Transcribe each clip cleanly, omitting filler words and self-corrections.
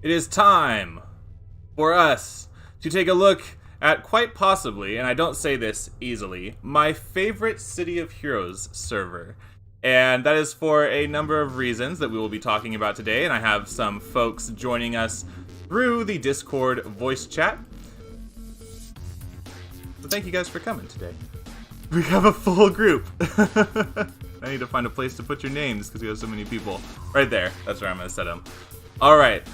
It is time for us to take a look at quite possibly, and I don't say this easily, my favorite City of Heroes server. And that is for a number of reasons that we will be talking about today, and I have some folks joining us through the Discord voice chat. So thank you guys for coming today. We have a full group. I need to find a place to put your names because we have so many people. Right there. That's where I'm going to set them. All right.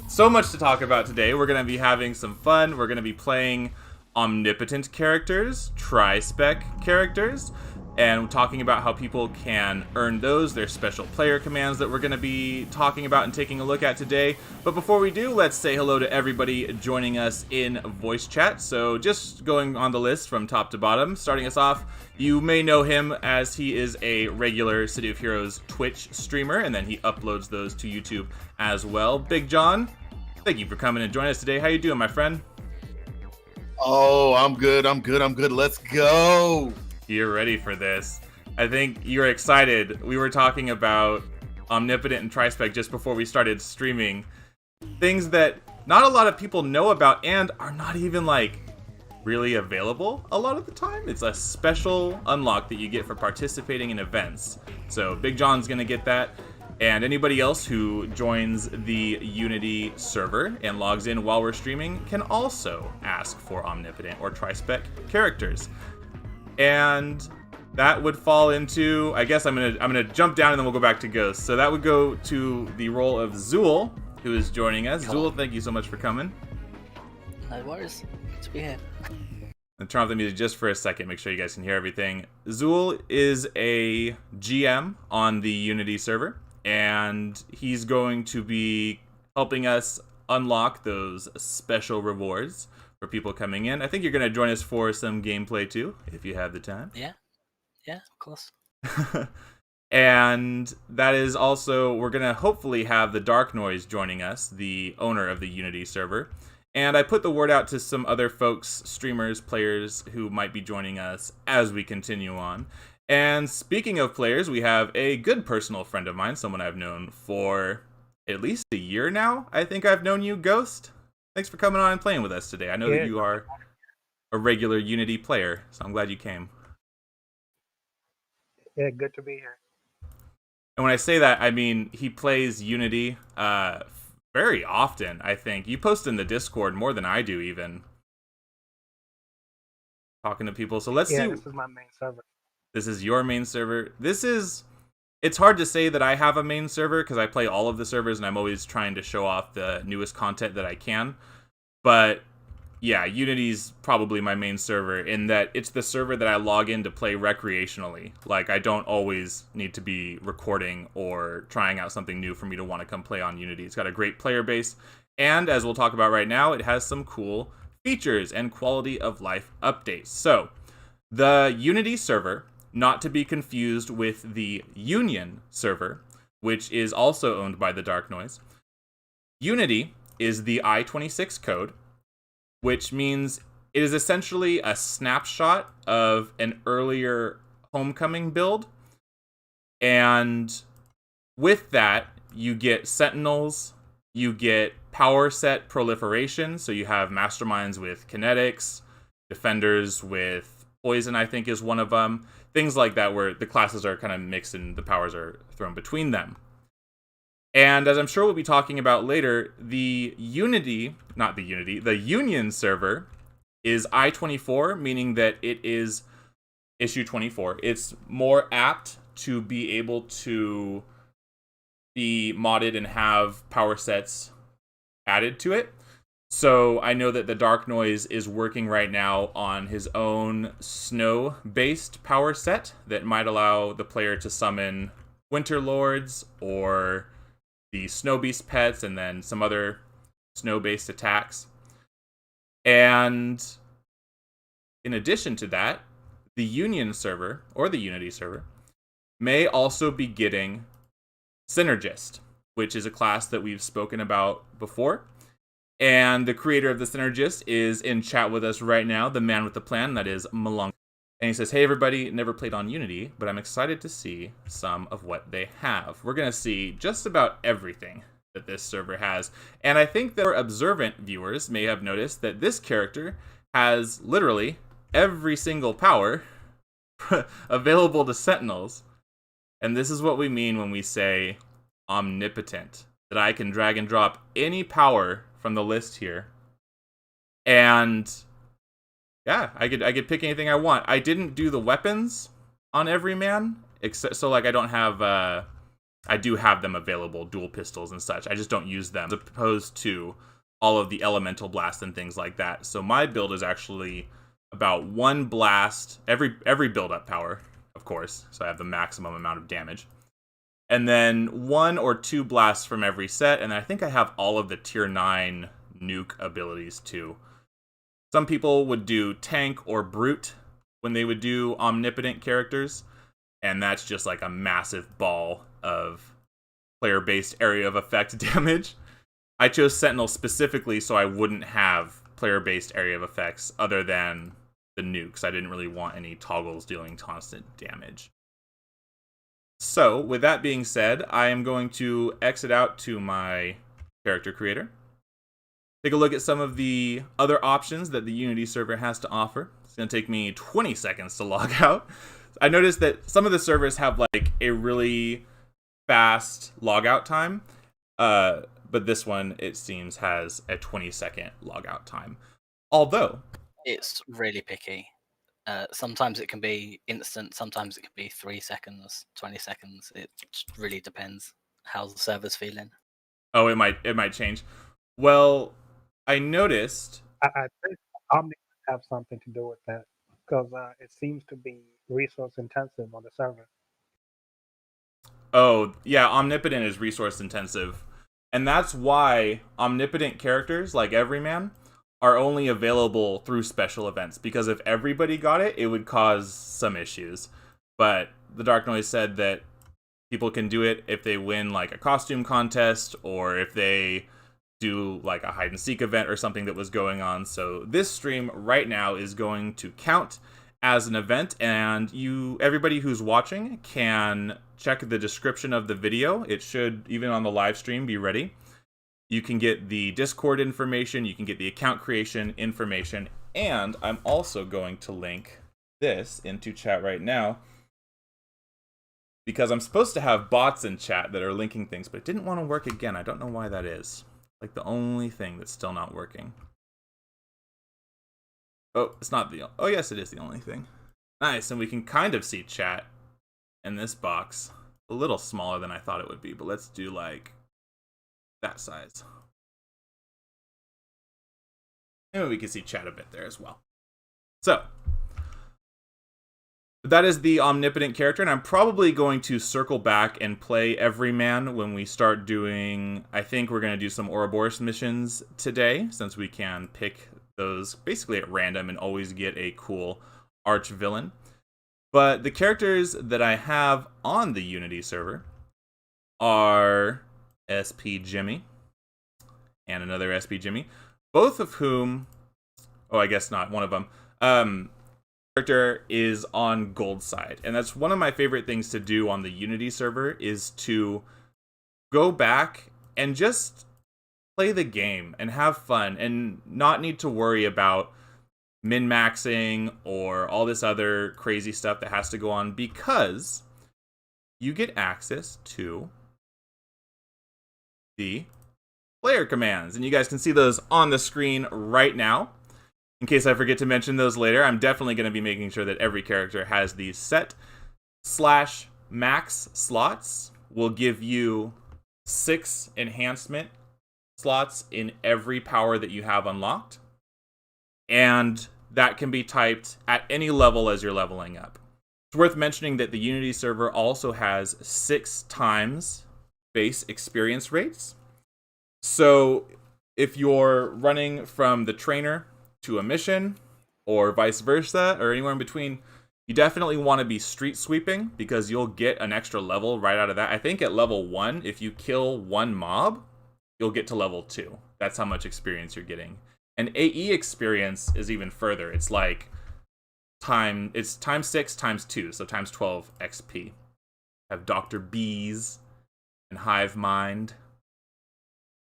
So much to talk about today. We're going to be having some fun. We're going to be playing Omnipotent characters, Tri-Spec characters, and talking about how people can earn those, their special player commands that we're going to be talking about and taking a look at today. But before we do, let's say hello to everybody joining us in voice chat. So just going on the list from top to bottom, starting us off, you may know him as he is a regular City of Heroes Twitch streamer, and then he uploads those to YouTube as well. Big John, thank you for coming and joining us today. How you doing, my friend? Oh, I'm good. Let's go. You're ready for this. I think you're excited. We were talking about Omnipotent and Tri-Spec just before we started streaming. Things that not a lot of people know about and are not even really available a lot of the time. It's a special unlock that you get for participating in events. So Big John's gonna get that. And anybody else who joins the Unity server and logs in while we're streaming can also ask for Omnipotent or Tri-Spec characters. And that would fall into, I guess I'm gonna jump down and then we'll go back to Ghost. So that would go to the role of Zool, who is joining us. Hello. Zool, thank you so much for coming. No worries. Good to be here. And turn off the music just for a second, make sure you guys can hear everything. Zool is a GM on the Unity server, and he's going to be helping us unlock those special rewards for people coming in. I think you're going to join us for some gameplay too, if you have the time. Yeah, of course. And that is also, we're going to hopefully have the Dark Noise joining us, the owner of the Unity server. And I put the word out to some other folks, streamers, players who might be joining us as we continue on. And speaking of players, we have a good personal friend of mine, someone I've known for at least a year now. I think I've known you, Ghost. Thanks for coming on and playing with us today. I know that you are a regular Unity player, so I'm glad you came. Yeah, good to be here. And when I say that, I mean he plays Unity very often, I think. You post in the Discord more than I do, even. Talking to people. So let's see. This is my main server. This is your main server. It's hard to say that I have a main server because I play all of the servers and I'm always trying to show off the newest content that I can. But yeah, Unity's probably my main server in that it's the server that I log in to play recreationally. Like, I don't always need to be recording or trying out something new for me to want to come play on Unity. It's got a great player base, and as we'll talk about right now, it has some cool features and quality of life updates. So, the Unity server, not to be confused with the Union server, which is also owned by the Dark Noise. Unity is the I-26 code, which means it is essentially a snapshot of an earlier Homecoming build. And with that, you get Sentinels, you get power set proliferation, so you have Masterminds with kinetics, Defenders with poison, I think is one of them. Things like that where the classes are kind of mixed and the powers are thrown between them. And as I'm sure we'll be talking about later, the Union server is I-24, meaning that it is issue 24. It's more apt to be able to be modded and have power sets added to it. So I know that the Dark Noise is working right now on his own snow-based power set that might allow the player to summon Winter Lords or the Snow Beast pets, and then some other snow-based attacks. And in addition to that, the Union server, or the Unity server, may also be getting Synergist, which is a class that we've spoken about before. And the creator of the Synergist is in chat with us right now, the man with the plan, that is Malung. And he says, hey everybody, never played on Unity, but I'm excited to see some of what they have. We're going to see just about everything that this server has. And I think that our observant viewers may have noticed that this character has literally every single power available to Sentinels. And this is what we mean when we say omnipotent, that I can drag and drop any power from the list here. And yeah, I could pick anything I want. I didn't do the weapons on every man, except so like I don't have I do have them available, dual pistols and such. I just don't use them, as opposed to all of the elemental blasts and things like that. So my build is actually about one blast every build up power, of course. So I have the maximum amount of damage. And then 1 or 2 blasts from every set, and I think I have all of the tier 9 nuke abilities too. Some people would do tank or brute when they would do omnipotent characters, and that's just like a massive ball of player-based area of effect damage. I chose Sentinel specifically so I wouldn't have player-based area of effects other than the nukes. I didn't really want any toggles dealing constant damage. So, with that being said, I am going to exit out to my character creator. Take a look at some of the other options that the Unity server has to offer. It's going to take me 20 seconds to log out. I noticed that some of the servers have like a really fast logout time, but this one, it seems, has a 20-second logout time. Although It's really picky. Sometimes it can be instant, sometimes it can be 3 seconds, 20 seconds. It just really depends how the server's feeling. oh, it might change. Well, I noticed. I think Omni have something to do with that because it seems to be resource intensive on the server. Oh, yeah, Omnipotent is resource intensive. And that's why Omnipotent characters, like Everyman, are only available through special events. Because if everybody got it, it would cause some issues. But the Dark Noise said that people can do it if they win like a costume contest, or if they do like a hide and seek event or something that was going on. So this stream right now is going to count as an event, and everybody who's watching can check the description of the video. It should, even on the live stream, be ready. You can get the Discord information, you can get the account creation information, and I'm also going to link this into chat right now, because I'm supposed to have bots in chat that are linking things, but it didn't want to work again. I don't know why that is. Like the only thing that's still not working. Oh, it's not the... Oh, yes, it is the only thing. Nice, and we can kind of see chat in this box. A little smaller than I thought it would be, but let's do, like, that size. And we can see chat a bit there as well. So, that is the Omnipotent character, and I'm probably going to circle back and play Everyman when we start doing... I think we're going to do some Ouroboros missions today, since we can pick those basically at random and always get a cool arch villain. But the characters that I have on the Unity server are SP Jimmy and another SP Jimmy, both of whom... Oh, I guess not. One of them. Character is on gold side, and that's one of my favorite things to do on the Unity server, is to go back and just play the game and have fun and not need to worry about min-maxing or all this other crazy stuff that has to go on, because you get access to the player commands, and you guys can see those on the screen right now. In case I forget to mention those later, I'm definitely going to be making sure that every character has these set/max slots. Will give you 6 enhancement slots in every power that you have unlocked. And that can be typed at any level as you're leveling up. It's worth mentioning that the Unity server also has 6 times base experience rates. So if you're running from the trainer to a mission, or vice versa, or anywhere in between, you definitely want to be street sweeping, because you'll get an extra level right out of that. I think at level 1, if you kill 1 mob, you'll get to level 2. That's how much experience you're getting. And AE experience is even further. It's like times 6 times 2, so times 12 XP. Have Dr. Bees and Hive Mind.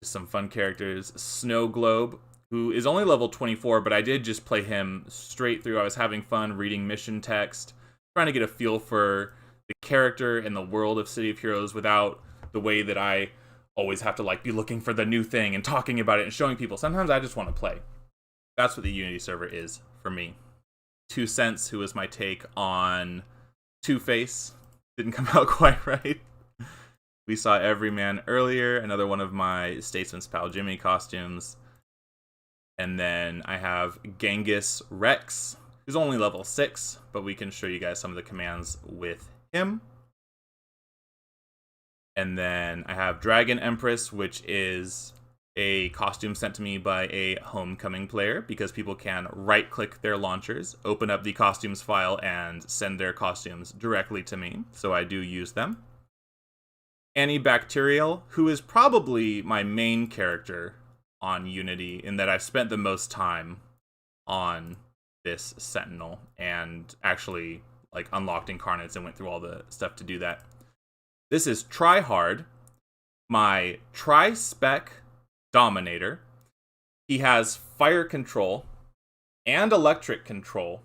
Some fun characters. Snow Globe, who is only level 24, but I did just play him straight through. I was having fun reading mission text, trying to get a feel for the character and the world of City of Heroes without the way that I always have to like be looking for the new thing and talking about it and showing people. Sometimes I just want to play. That's what the Unity server is for me. 2 Cents, who was my take on Two-Face. Didn't come out quite right. We saw Everyman earlier, another one of my Statesman's Pal Jimmy costumes. And then I have Genghis Rex, who's only level 6, but we can show you guys some of the commands with him. And then I have Dragon Empress, which is a costume sent to me by a Homecoming player, because people can right-click their launchers, open up the costumes file, and send their costumes directly to me. So I do use them. Antibacterial, who is probably my main character on Unity, in that I've spent the most time on this Sentinel and actually like unlocked Incarnates and went through all the stuff to do that. This is Tryhard, my Tri-Spec Dominator. He has fire control and electric control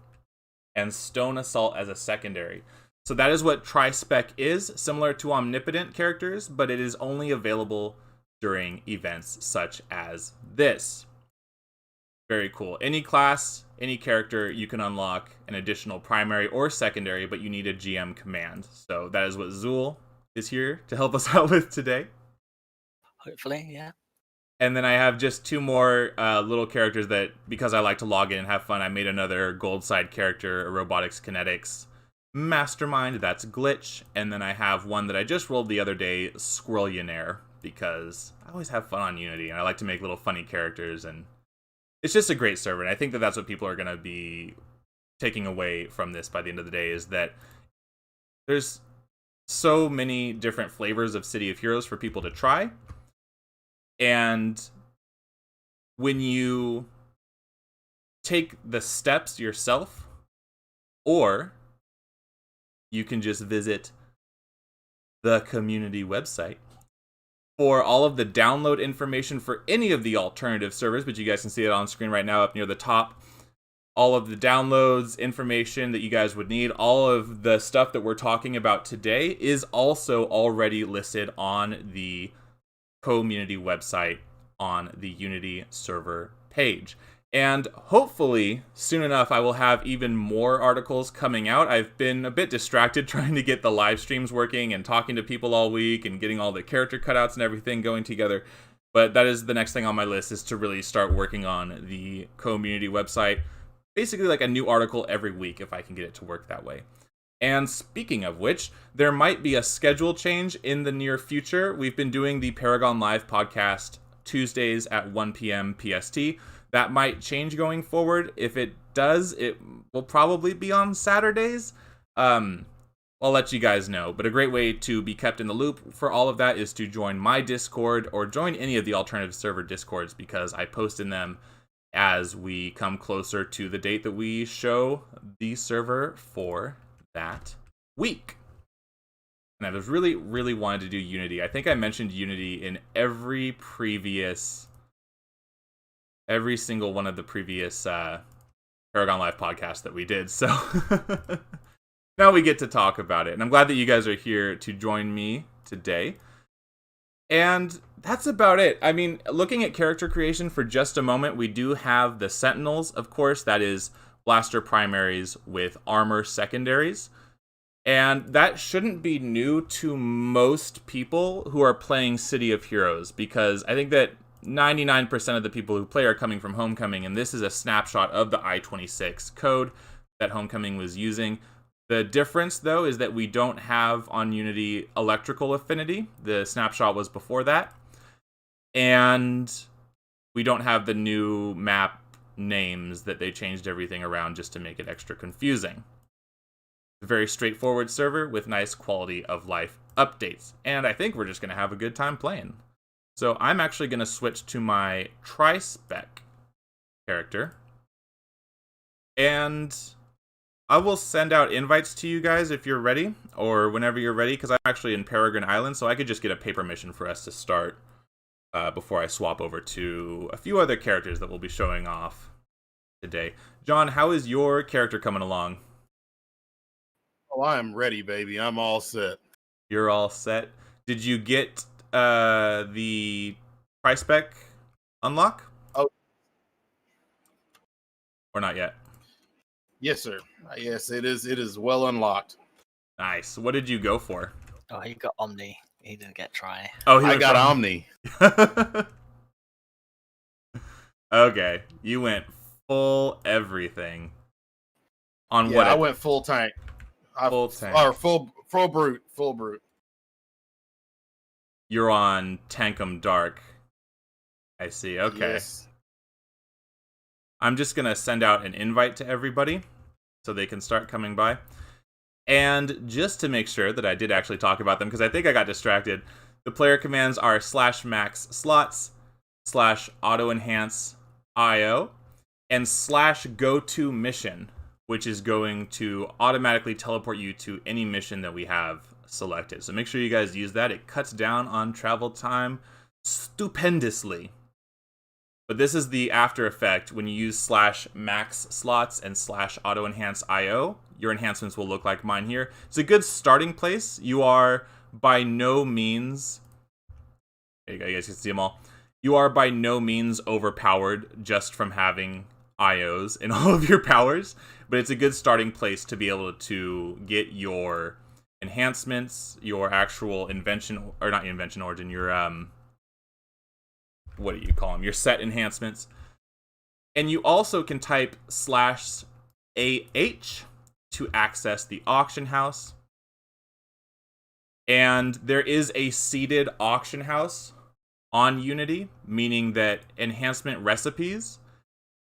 and stone assault as a secondary. So that is what Tri-Spec is, similar to Omnipotent characters, but it is only available during events such as this. Very cool. Any class, any character, you can unlock an additional primary or secondary, but you need a GM command. So that is what Zool is here to help us out with today. Hopefully, yeah. And then I have just 2 more little characters that, because I like to log in and have fun, I made another gold side character, a Robotics Kinetics Mastermind, that's Glitch. And then I have one that I just rolled the other day, Squirrillionaire, because I always have fun on Unity, and I like to make little funny characters, and it's just a great server. And I think that that's what people are going to be taking away from this by the end of the day, is that there's so many different flavors of City of Heroes for people to try. And when you take the steps yourself, or you can just visit the community website for all of the download information for any of the alternative servers, but you guys can see it on screen right now up near the top. All of the downloads, information that you guys would need, all of the stuff that we're talking about today is also already listed on the community website on the Unity server page. And hopefully, soon enough, I will have even more articles coming out. I've been a bit distracted trying to get the live streams working and talking to people all week and getting all the character cutouts and everything going together. But that is the next thing on my list, is to really start working on the community website. Basically like a new article every week, if I can get it to work that way. And speaking of which, there might be a schedule change in the near future. We've been doing the Paragon Live Podcast Tuesdays at 1 p.m. PST. That might change going forward. If it does, it will probably be on Saturdays. I'll let you guys know. But a great way to be kept in the loop for all of that is to join my Discord or join any of the alternative server Discords, because I post in them as we come closer to the date that we show the server for that week. And I was really, really wanted to do Unity. I think I mentioned Unity in every single one of the previous Paragon Live podcasts that we did. So now we get to talk about it. And I'm glad that you guys are here to join me today. And that's about it. I mean, looking at character creation for just a moment, we do have the Sentinels, of course. That is blaster primaries with armor secondaries. And that shouldn't be new to most people who are playing City of Heroes, because I think that 99% of the people who play are coming from Homecoming, and this is a snapshot of the I-26 code that Homecoming was using. The difference, though, is that we don't have on Unity electrical affinity. The snapshot was before that. And we don't have the new map names that they changed everything around just to make it extra confusing. A very straightforward server with nice quality of life updates. And I think we're just going to have a good time playing. So I'm actually going to switch to my Tri-Spec character. And I will send out invites to you guys if you're ready, or whenever you're ready, because I'm actually in Paragon Island, so I could just get a paper mission for us to start. before I swap over to a few other characters that we'll be showing off today. John, how is your character coming along? Oh, I am ready, baby. I'm all set. You're all set. Did you get the Tri-Spec unlock? Oh. Or not yet? Yes, sir. Yes, it is. It is well unlocked. Nice. What did you go for? Oh, he got Omni. He didn't get Tri. Oh, I got Omni. Okay, you went full everything. On Yeah, what? I went full tank. Full tank. Or full brute. Full brute. You're on Tankum Dark. I see. Okay. Yes. I'm just going to send out an invite to everybody so they can start coming by. And just to make sure that I did actually talk about them, because I think I got distracted, the player commands are /maxslots, /autoenhanceio, and /gotomission, which is going to automatically teleport you to any mission that we have selected. So make sure you guys use that. It cuts down on travel time stupendously. But this is the after effect. When you use /maxslots and /autoenhanceio, your enhancements will look like mine here. It's a good starting place. You are by no means... There you go, you guys can see them all. You are by no means overpowered just from having IOs in all of your powers, but it's a good starting place to be able to get your enhancements, your actual invention, or not invention origin, your what do you call them? Your set enhancements. And you also can type /AH to access the auction house. And there is a seeded auction house on Unity, meaning that enhancement recipes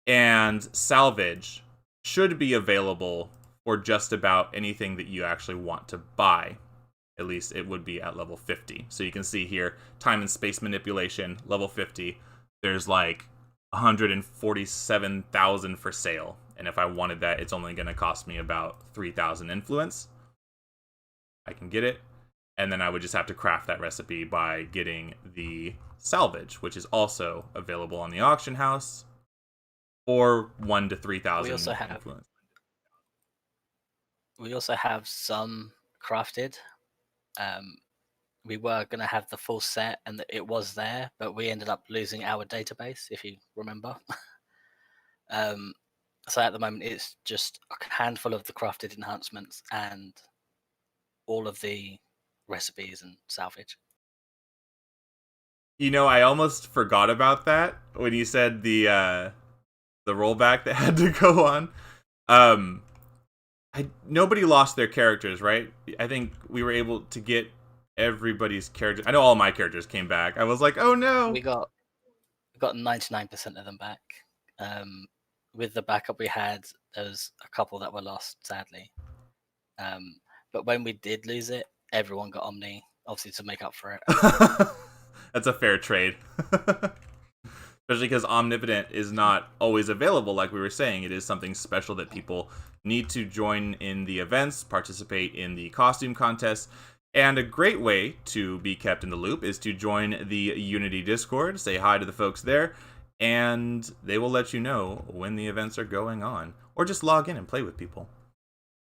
and salvage should be available for just about anything that you actually want to buy. At least it would be at level 50. So you can see here, time and space manipulation, level 50. There's like 147,000 for sale. And if I wanted that, it's only going to cost me about 3,000 influence. I can get it. And then I would just have to craft that recipe by getting the salvage, which is also available on the auction house, or 1 to 3,000 influence. We also have some crafted. We were going to have the full set, and it was there, but we ended up losing our database, if you remember. So at the moment, it's just a handful of the crafted enhancements and all of the recipes and salvage. You know, I almost forgot about that when you said the rollback that had to go on. Nobody lost their characters, right? I think we were able to get everybody's characters. I know all my characters came back. I was like, oh no. We got 99% of them back. With the backup we had, there was a couple that were lost, sadly. But when we did lose it, everyone got Omni, obviously to make up for it. That's a fair trade. Especially because Omnipotent is not always available, like we were saying. It is something special that people need to join in the events, participate in the costume contests, and a great way to be kept in the loop is to join the Unity Discord, say hi to the folks there, and they will let you know when the events are going on, or just log in and play with people.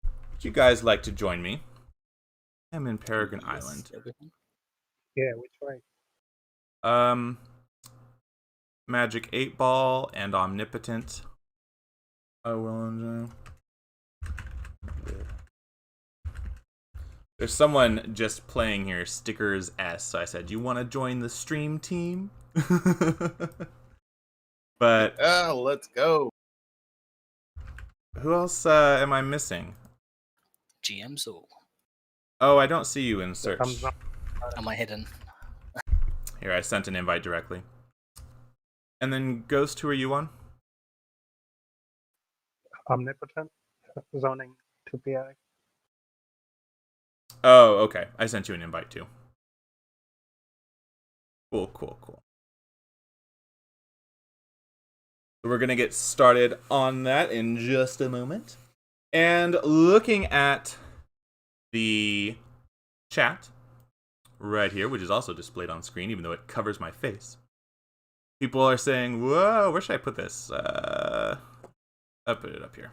Would you guys like to join me? I'm in Paragon Island. Yeah, which way? Magic 8 Ball and Omnipotent. I will enjoy. There's someone just playing here, Stickers S. So I said, you want to join the stream team? But let's go. Who else am I missing? GM Zool. Oh, I don't see you in search. Am I hidden? Here, I sent an invite directly. And then Ghost, who are you on? Omnipotent, zoning 2PI. Oh, okay. I sent you an invite too. Cool. So we're going to get started on that in just a moment. And looking at the chat right here, which is also displayed on screen, even though it covers my face. People are saying, whoa, where should I put this? I'll put it up here.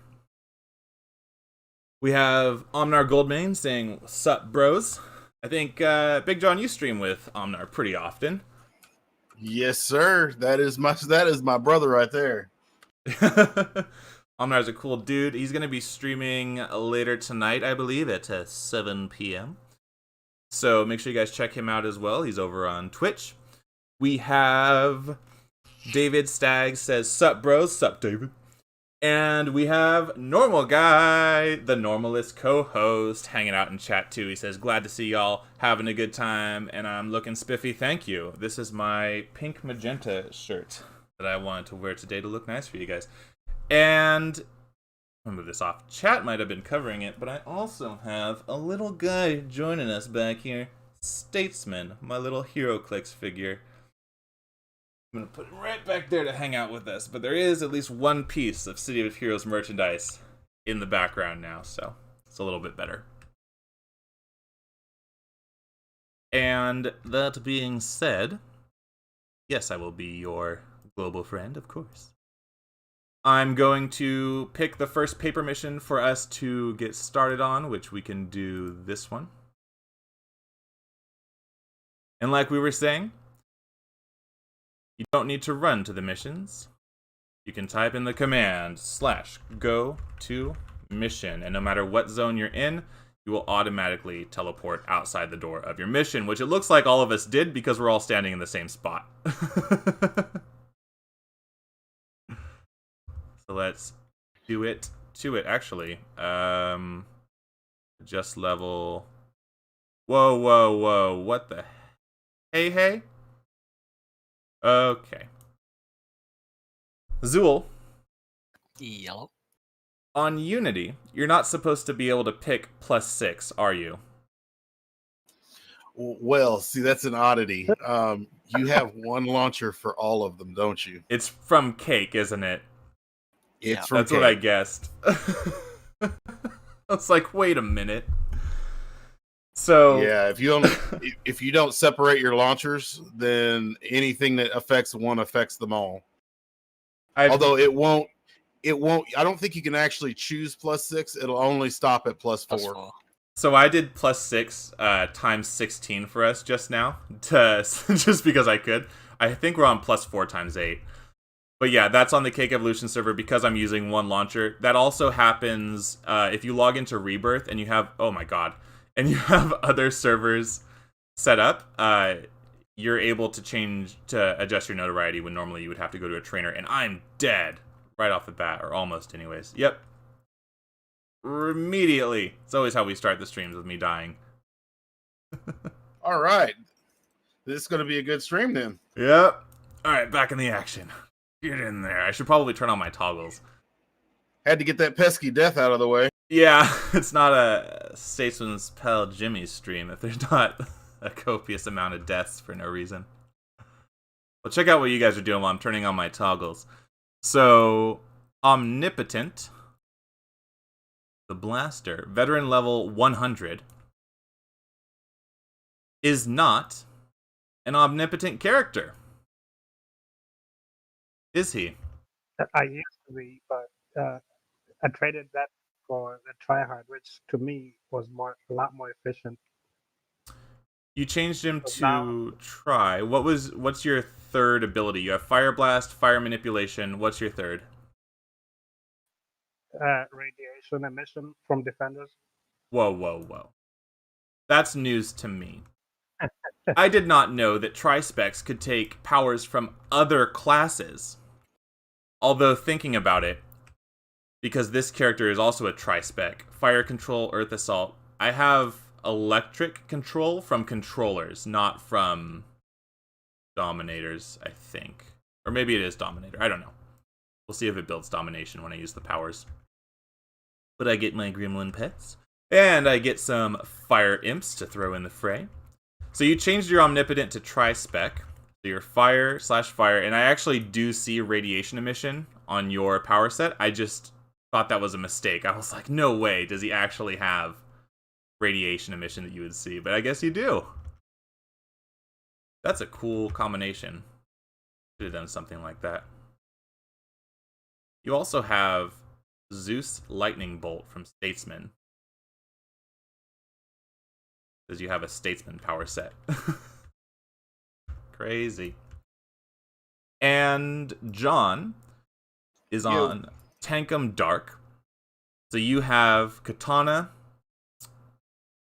We have Omnar Goldmane saying, sup, bros? I think, Big John, you stream with Omnar pretty often. Yes, sir. That is my brother right there. Omnar's a cool dude. He's going to be streaming later tonight, I believe, at 7 p.m. So make sure you guys check him out as well. He's over on Twitch. We have David Stagg says, sup, bros? Sup, David? And we have Normal Guy, the Normalist co-host, hanging out in chat too. He says, glad to see y'all having a good time, and I'm looking spiffy, thank you. This is my pink magenta shirt that I wanted to wear today to look nice for you guys. And I'll move this off. Chat might have been covering it, but I also have a little guy joining us back here. Statesman, my little HeroClix figure. I'm going to put it right back there to hang out with us. But there is at least one piece of City of Heroes merchandise in the background now, so it's a little bit better. And that being said, yes, I will be your global friend, of course. I'm going to pick the first paper mission for us to get started on, which we can do this one. And like we were saying, you don't need to run to the missions. You can type in the command /go to mission, and no matter what zone you're in, you will automatically teleport outside the door of your mission, which it looks like all of us did because we're all standing in the same spot. So let's do it to it, actually. Just level. Whoa. What the? Hey. Okay. Zool. Yellow. On Unity, you're not supposed to be able to pick +6, are you? Well, see, that's an oddity. You have one launcher for all of them, don't you? It's from Cake, isn't it? It's from That's Cake. what I guessed. I was like, wait a minute. So yeah, if you don't separate your launchers, then anything that affects one affects them all. Although it won't. I don't think you can actually choose +6. It'll only stop at +4. So I did +6 times 16 for us just now, just because I could. I think we're on +4 times 8. But yeah, that's on the Cake Evolution server because I'm using one launcher. That also happens if you log into Rebirth and you have, oh my god, and you have other servers set up, you're able to adjust your notoriety when normally you would have to go to a trainer, and I'm dead right off the bat, or almost anyways. Yep. Immediately. It's always how we start the streams, with me dying. All right. This is going to be a good stream then. Yep. All right, back in the action. Get in there. I should probably turn on my toggles. Had to get that pesky death out of the way. Yeah, it's not a Statesman's Pal Jimmy stream if there's not a copious amount of deaths for no reason. Well, check out what you guys are doing while I'm turning on my toggles. So, Omnipotent, the Blaster, veteran level 100, is not an omnipotent character. Is he? I used to be, but I traded that for the tryhard, which to me was a lot more efficient. You changed him to Try. What's your third ability? You have Fire Blast, Fire Manipulation. What's your third? Radiation emission from defenders. Whoa. That's news to me. I did not know that Tri-Specs could take powers from other classes. Although thinking about it, because this character is also a Tri-Spec, Fire Control, Earth Assault, I have electric control from controllers, not from dominators, I think. Or maybe it is dominator, I don't know. We'll see if it builds domination when I use the powers. But I get my gremlin pets, and I get some fire imps to throw in the fray. So you changed your omnipotent to Tri-Spec, so your fire/fire, and I actually do see radiation emission on your power set. I just thought that was a mistake. I was like, no way does he actually have radiation emission that you would see, but I guess you do. That's a cool combination. Should have done something like that. You also have Zeus Lightning Bolt from Statesman. Because you have a Statesman power set. Crazy. And John is on Tankum Dark. So you have Katana,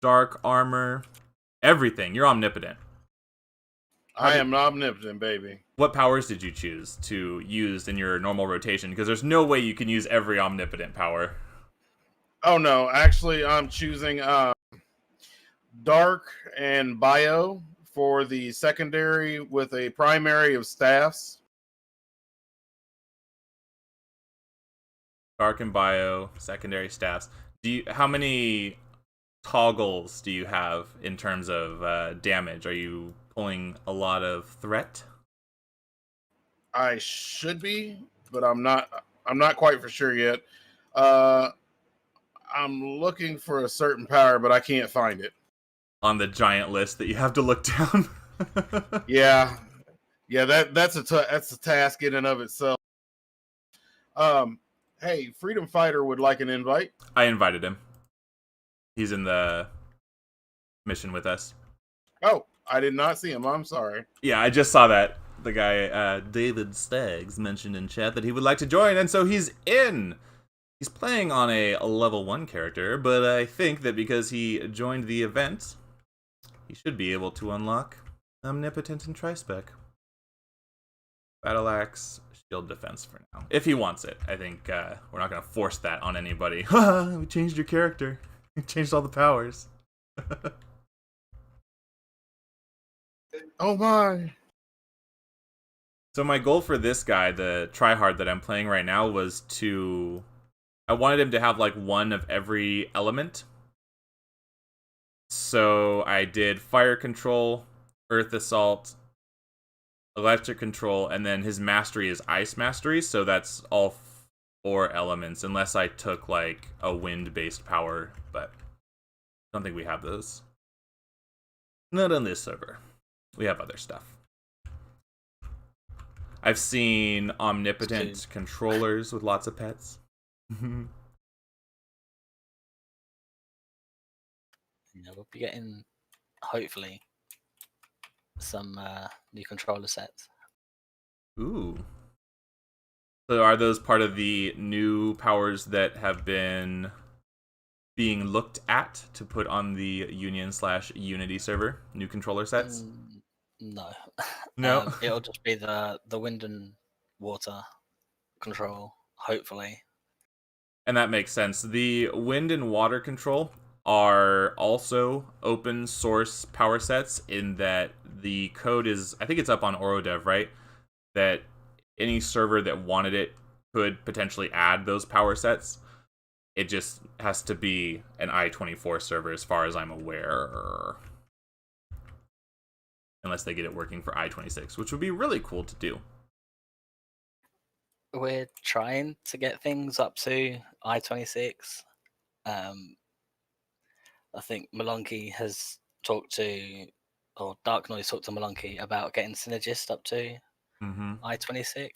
Dark Armor, everything. You're omnipotent. I am omnipotent, baby. What powers did you choose to use in your normal rotation? Because there's no way you can use every omnipotent power. Oh, no. Actually, I'm choosing Dark and Bio for the secondary with a primary of staffs. Dark and Bio, secondary staffs. How many toggles do you have in terms of damage? Are you pulling a lot of threat? I should be, but I'm not quite for sure yet. I'm looking for a certain power, but I can't find it. On the giant list that you have to look down. Yeah, that's a task in and of itself. Hey, Freedom Fighter would like an invite. I invited him. He's in the mission with us. Oh, I did not see him. I'm sorry. Yeah, I just saw that. The guy, David Staggs, mentioned in chat that he would like to join, and so he's in. He's playing on a level 1 character, but I think that because he joined the event, he should be able to unlock Omnipotent and Tri-Spec. Battle Axe, Shield Defense for now. If he wants it. I think we're not going to force that on anybody. Haha, we changed your character. We changed all the powers. Oh my. So my goal for this guy, the tryhard that I'm playing right now, was I wanted him to have like one of every element. So I did fire control, earth assault, electric control, and then his mastery is ice mastery, so that's all 4 elements, unless I took like a wind-based power, but I don't think we have those. Not on this server. We have other stuff. I've seen omnipotent controllers with lots of pets. We'll be getting, hopefully, some new controller sets. Ooh. So are those part of the new powers that have been being looked at to put on the Union/Unity server? New controller sets? No. No. It'll just be the wind and water control, hopefully. And that makes sense. The wind and water control are also open source power sets in that the code is, I think it's up on Orodev, right? That any server that wanted it could potentially add those power sets. It just has to be an I-24 server as far as I'm aware. Unless they get it working for I-26, which would be really cool to do. We're trying to get things up to I-26. I think Malonky has talked to, or Dark Noise talked to Malonky about getting Synergist up to I-26.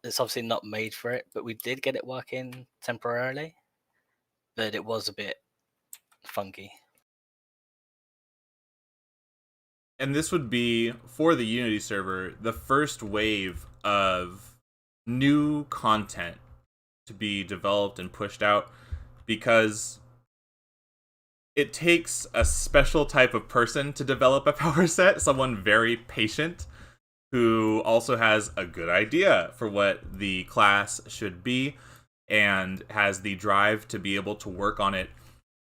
It's obviously not made for it, but we did get it working temporarily. But it was a bit funky. And this would be, for the Unity server, the first wave of new content to be developed and pushed out, because it takes a special type of person to develop a power set, someone very patient, who also has a good idea for what the class should be, and has the drive to be able to work on it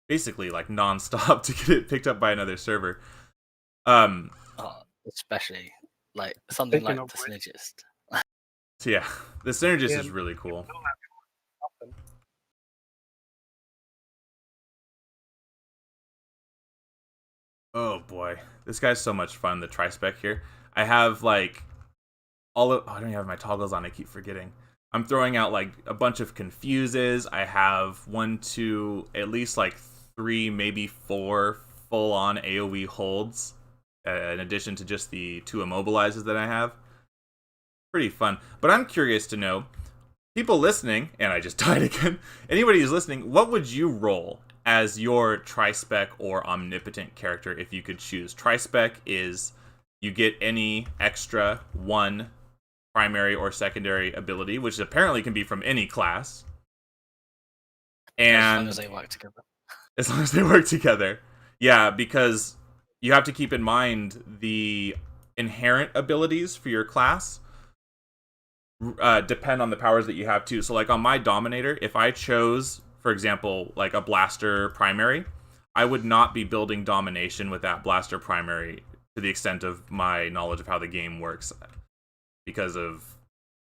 basically like nonstop to get it picked up by another server. Especially like something like the Synergist. So yeah, the Synergist is really cool. Oh boy, this guy's so much fun. The Tri-Spec here. I have like I don't even have my toggles on. I keep forgetting. I'm throwing out like a bunch of confuses. I have 1, 2, at least like 3, maybe 4 full-on AoE holds, in addition to just the 2 immobilizes that I have. pretty fun. But I'm curious to know, people listening, and I just died again, anybody who's listening, what would you roll as your Tri-Spec or Omnipotent character if you could choose? Tri-Spec is you get any extra one primary or secondary ability, which apparently can be from any class. And as long as they work together. As long as they work together. Yeah, because you have to keep in mind the inherent abilities for your class depend on the powers that you have too. So like on my Dominator, if I chose, for example, like a Blaster primary, I would not be building Domination with that Blaster primary to the extent of my knowledge of how the game works, because of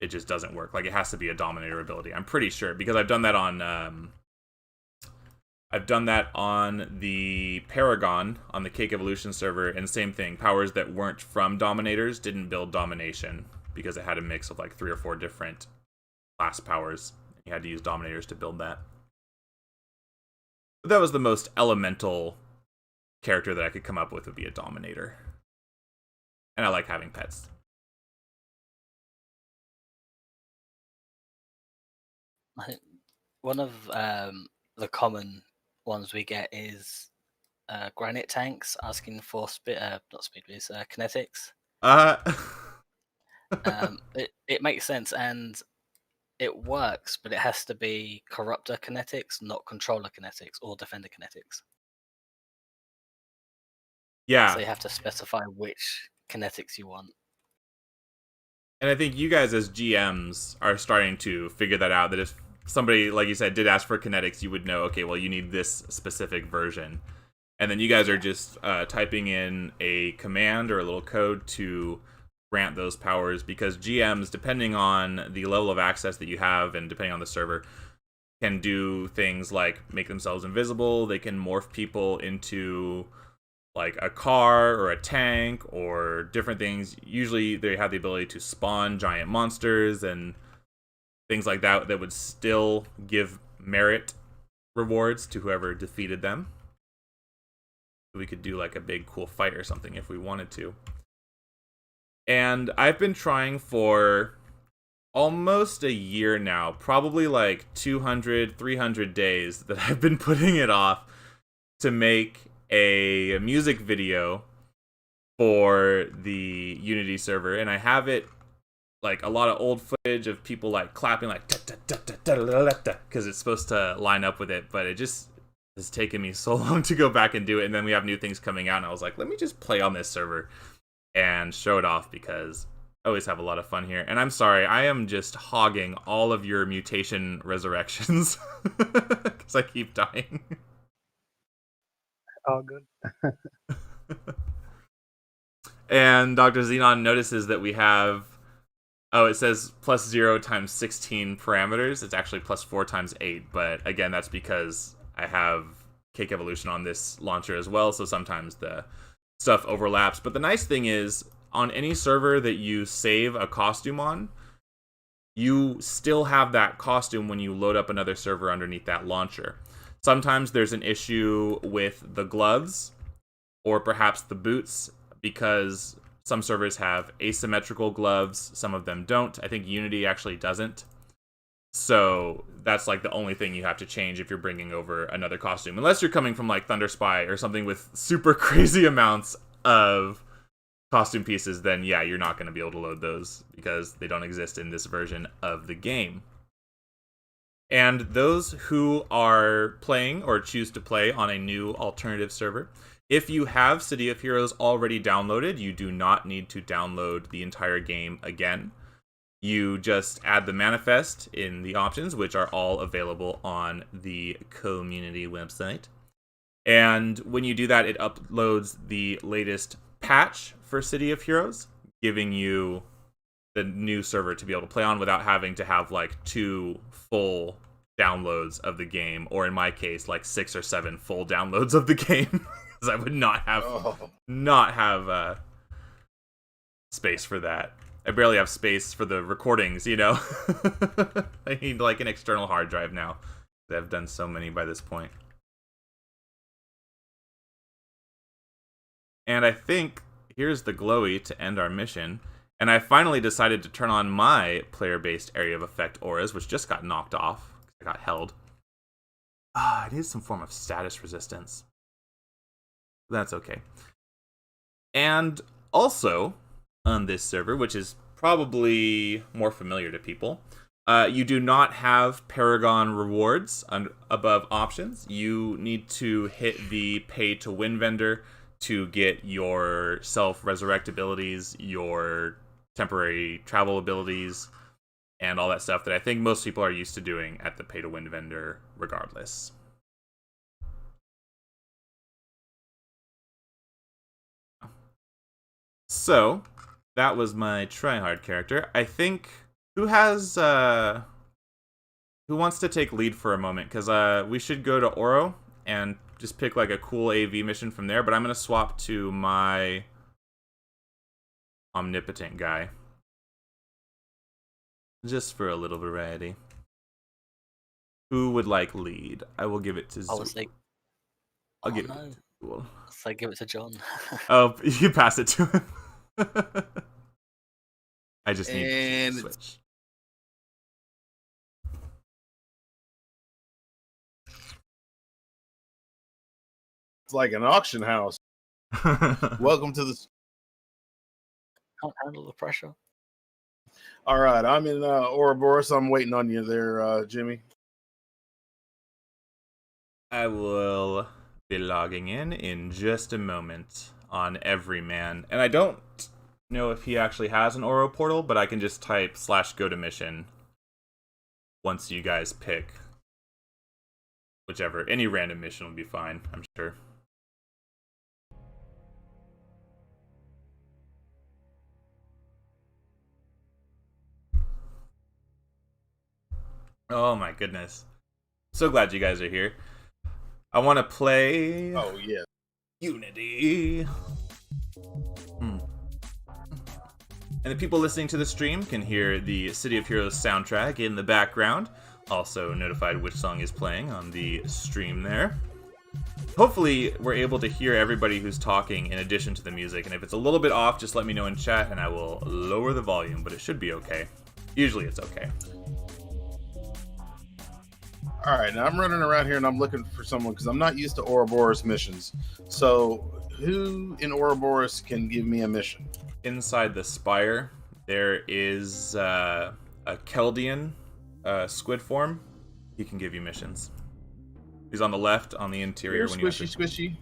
it just doesn't work. Like it has to be a Dominator ability. I'm pretty sure, because I've done that on the Paragon on the CoH Evolution server, and same thing. Powers that weren't from Dominators didn't build Domination because it had a mix of like 3 or 4 different class powers. You had to use Dominators to build that. But that was the most elemental character that I could come up with, would be a Dominator. And I like having pets. I think one of the common ones we get is granite tanks asking for not speed boost, kinetics. It makes sense and it works, but it has to be corruptor kinetics, not controller kinetics or defender kinetics. Yeah. So you have to specify which kinetics you want. And I think you guys as GMs are starting to figure that out, that if somebody, like you said, did ask for kinetics, you would know, okay, well, you need this specific version. And then you guys are just typing in a command or a little code to grant those powers, because GMs, depending on the level of access that you have and depending on the server, can do things like make themselves invisible. They can morph people into like a car or a tank or different things. Usually they have the ability to spawn giant monsters and things like that that would still give merit rewards to whoever defeated them. We could do like a big cool fight or something if we wanted to. And I've been trying for almost a year now, probably like 200, 300 days that I've been putting it off to make a music video for the Unity server. And I have it like a lot of old footage of people like clapping like because it's supposed to line up with it, but it just has taken me so long to go back and do it. And then we have new things coming out and I was like, let me just play on this server and show it off, because I always have a lot of fun here. And I'm sorry, I am just hogging all of your mutation resurrections because I keep dying. All good. And Dr. Xenon notices that we have, it says plus 0 times 16 parameters. It's actually plus 4 times 8, but again, that's because I have CoH Evolution on this launcher as well, so sometimes the stuff overlaps. But the nice thing is, on any server that you save a costume on, you still have that costume when you load up another server underneath that launcher. Sometimes there's an issue with the gloves or perhaps the boots, because some servers have asymmetrical gloves, some of them don't. I think Unity actually doesn't. So that's like the only thing you have to change if you're bringing over another costume. Unless you're coming from like Thunder Spy or something with super crazy amounts of costume pieces, then yeah, you're not going to be able to load those because they don't exist in this version of the game. And those who are playing or choose to play on a new alternative server, if you have City of Heroes already downloaded, you do not need to download the entire game again. You just add the manifest in the options, which are all available on the community website. And when you do that, it uploads the latest patch for City of Heroes, giving you the new server to be able to play on without having to have like 2 full downloads of the game, or in my case, like 6 or 7 full downloads of the game, because I would not have space for that. I barely have space for the recordings, you know? I need like an external hard drive now. I've done so many by this point. And I think here's the glowy to end our mission. And I finally decided to turn on my player-based area of effect auras, which just got knocked off. I got held. It is some form of status resistance. That's okay. And also, on this server, which is probably more familiar to people, you do not have Paragon rewards above options. You need to hit the pay-to-win vendor to get your self-resurrect abilities, your temporary travel abilities, and all that stuff that I think most people are used to doing at the pay-to-win vendor regardless. So, that was my tryhard character. I think, who wants to take lead for a moment? Because we should go to Oro and just pick like a cool AV mission from there, but I'm going to swap to my Omnipotent guy. Just for a little variety. Who would like lead? I will give it to Zool. I'll give it to Zool. So give it to John. Oh, you pass it to him. I just need to switch. It's like an auction house. Welcome to the... Can't handle the pressure. All right, I'm in Ouroboros. I'm waiting on you there, Jimmy. I will be logging in just a moment on Everyman. And I don't know if he actually has an Oro portal, but I can just type /gotomission once you guys pick whichever. Any random mission will be fine, I'm sure. Oh my goodness. So glad you guys are here. I want to play... Oh, yeah. Unity. And the people listening to the stream can hear the City of Heroes soundtrack in the background. Also notified which song is playing on the stream there. Hopefully, we're able to hear everybody who's talking in addition to the music. And if it's a little bit off, just let me know in chat and I will lower the volume, but it should be okay. Usually it's okay. All right, now I'm running around here and I'm looking for someone because I'm not used to Ouroboros missions. So who in Ouroboros can give me a mission? Inside the spire, there is a Keldian squid form. He can give you missions. He's on the left, on the interior. Here, squishy.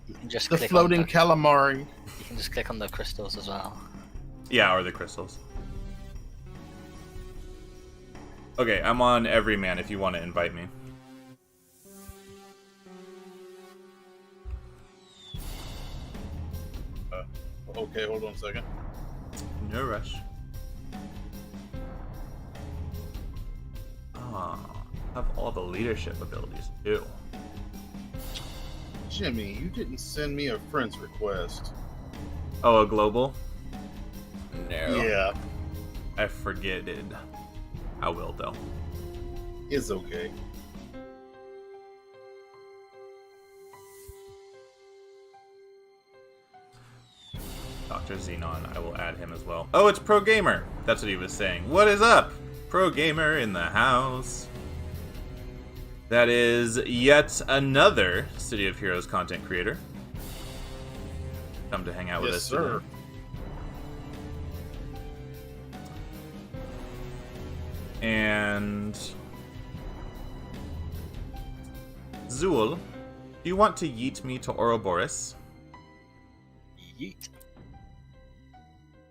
You can just the click floating on calamari. You can just click on the crystals as well. Yeah, or the crystals. Okay, I'm on Everyman if you want to invite me. Okay, hold on a second. No rush. Have all the leadership abilities too. Jimmy, you didn't send me a friend's request. Oh, a global? No. Yeah. I forgetted. I will, though. It's okay. Dr. Xenon, I will add him as well. Oh, it's Pro Gamer! That's what he was saying. What is up? Pro Gamer in the house. That is yet another City of Heroes content creator. Come to hang out with us sir. Today. And Zool, do you want to yeet me to Ouroboros? Yeet.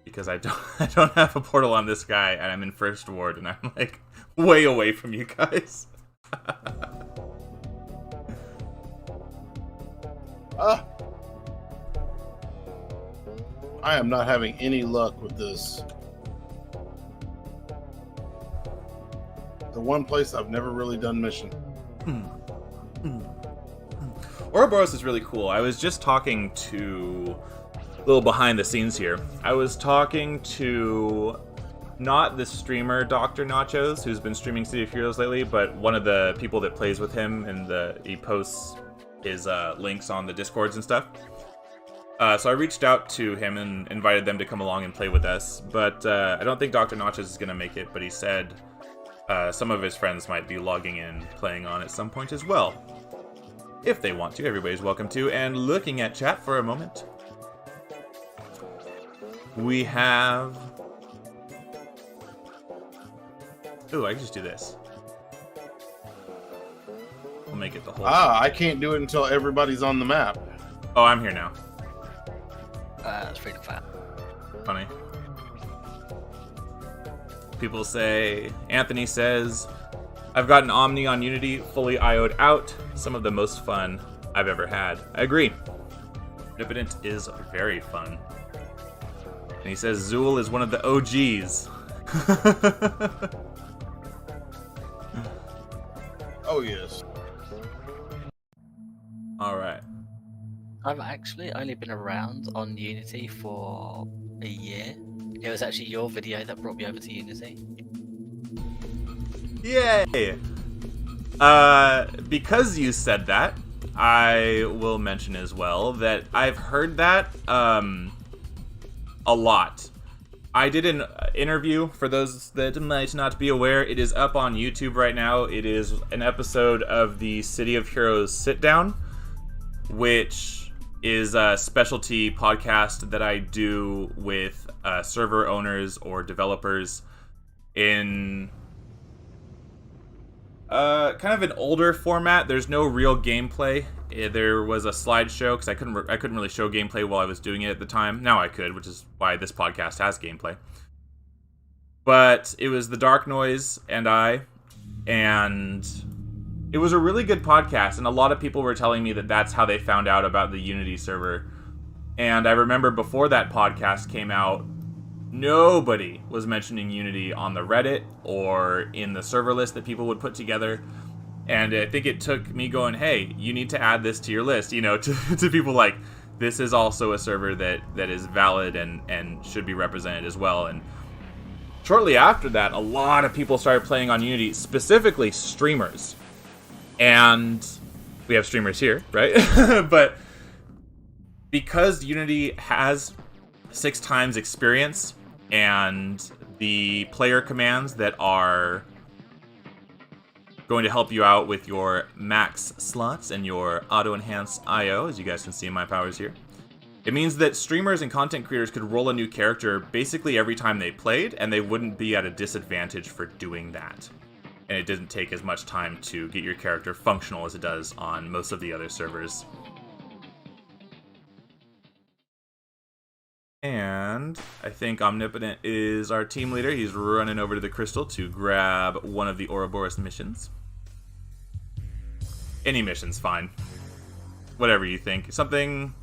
Because I don't have a portal on this guy, and I'm in first ward, and I'm like way away from you guys. I am not having any luck with this. The one place I've never really done mission. Ouroboros is really cool. I was just talking to a little behind the scenes here. I was talking to not the streamer Dr. Nachos, who's been streaming City of Heroes lately, but one of the people that plays with him, and he posts his links on the Discords and stuff. So I reached out to him and invited them to come along and play with us, but I don't think Dr. Notches is going to make it, but he said some of his friends might be logging in, playing on at some point as well. If they want to, everybody's welcome to. And looking at chat for a moment, we have... Ooh, I can just do this. We'll make it the whole... I can't do it until everybody's on the map. Oh, I'm here now. That's freedom fat. Funny. People say, Anthony says, I've gotten Omni on Unity fully IO'd out. Some of the most fun I've ever had. I agree. Omnipotent is very fun. And he says Zool is one of the OGs. Oh, yes. Alright. I've actually only been around on Unity for a year. It was actually your video that brought me over to Unity. Yay! Because you said that, I will mention as well that I've heard that a lot. I did an interview, for those that might not be aware. It is up on YouTube right now. It is an episode of the City of Heroes Sit Down, which is a specialty podcast that I do with server owners or developers in kind of an older format. There's no real gameplay. There was a slideshow because I couldn't really show gameplay while I was doing it at the time. Now I could, which is why this podcast has gameplay. But it was the Dark Noise and I, and it was a really good podcast, and a lot of people were telling me that that's how they found out about the Unity server. And I remember before that podcast came out, nobody was mentioning Unity on the Reddit or in the server list that people would put together. And I think it took me going, hey, you need to add this to your list, you know, to people like, this is also a server that is valid and should be represented as well. And shortly after that, a lot of people started playing on Unity, specifically streamers. And we have streamers here, right? But because Unity has 6 times experience and the player commands that are going to help you out with your max slots and your autoenhanceio, as you guys can see in my powers here, it means that streamers and content creators could roll a new character basically every time they played, and they wouldn't be at a disadvantage for doing that. And it didn't take as much time to get your character functional as it does on most of the other servers. And I think Omnipotent is our team leader. He's running over to the crystal to grab one of the Ouroboros missions. Any mission's fine. Whatever you think. Something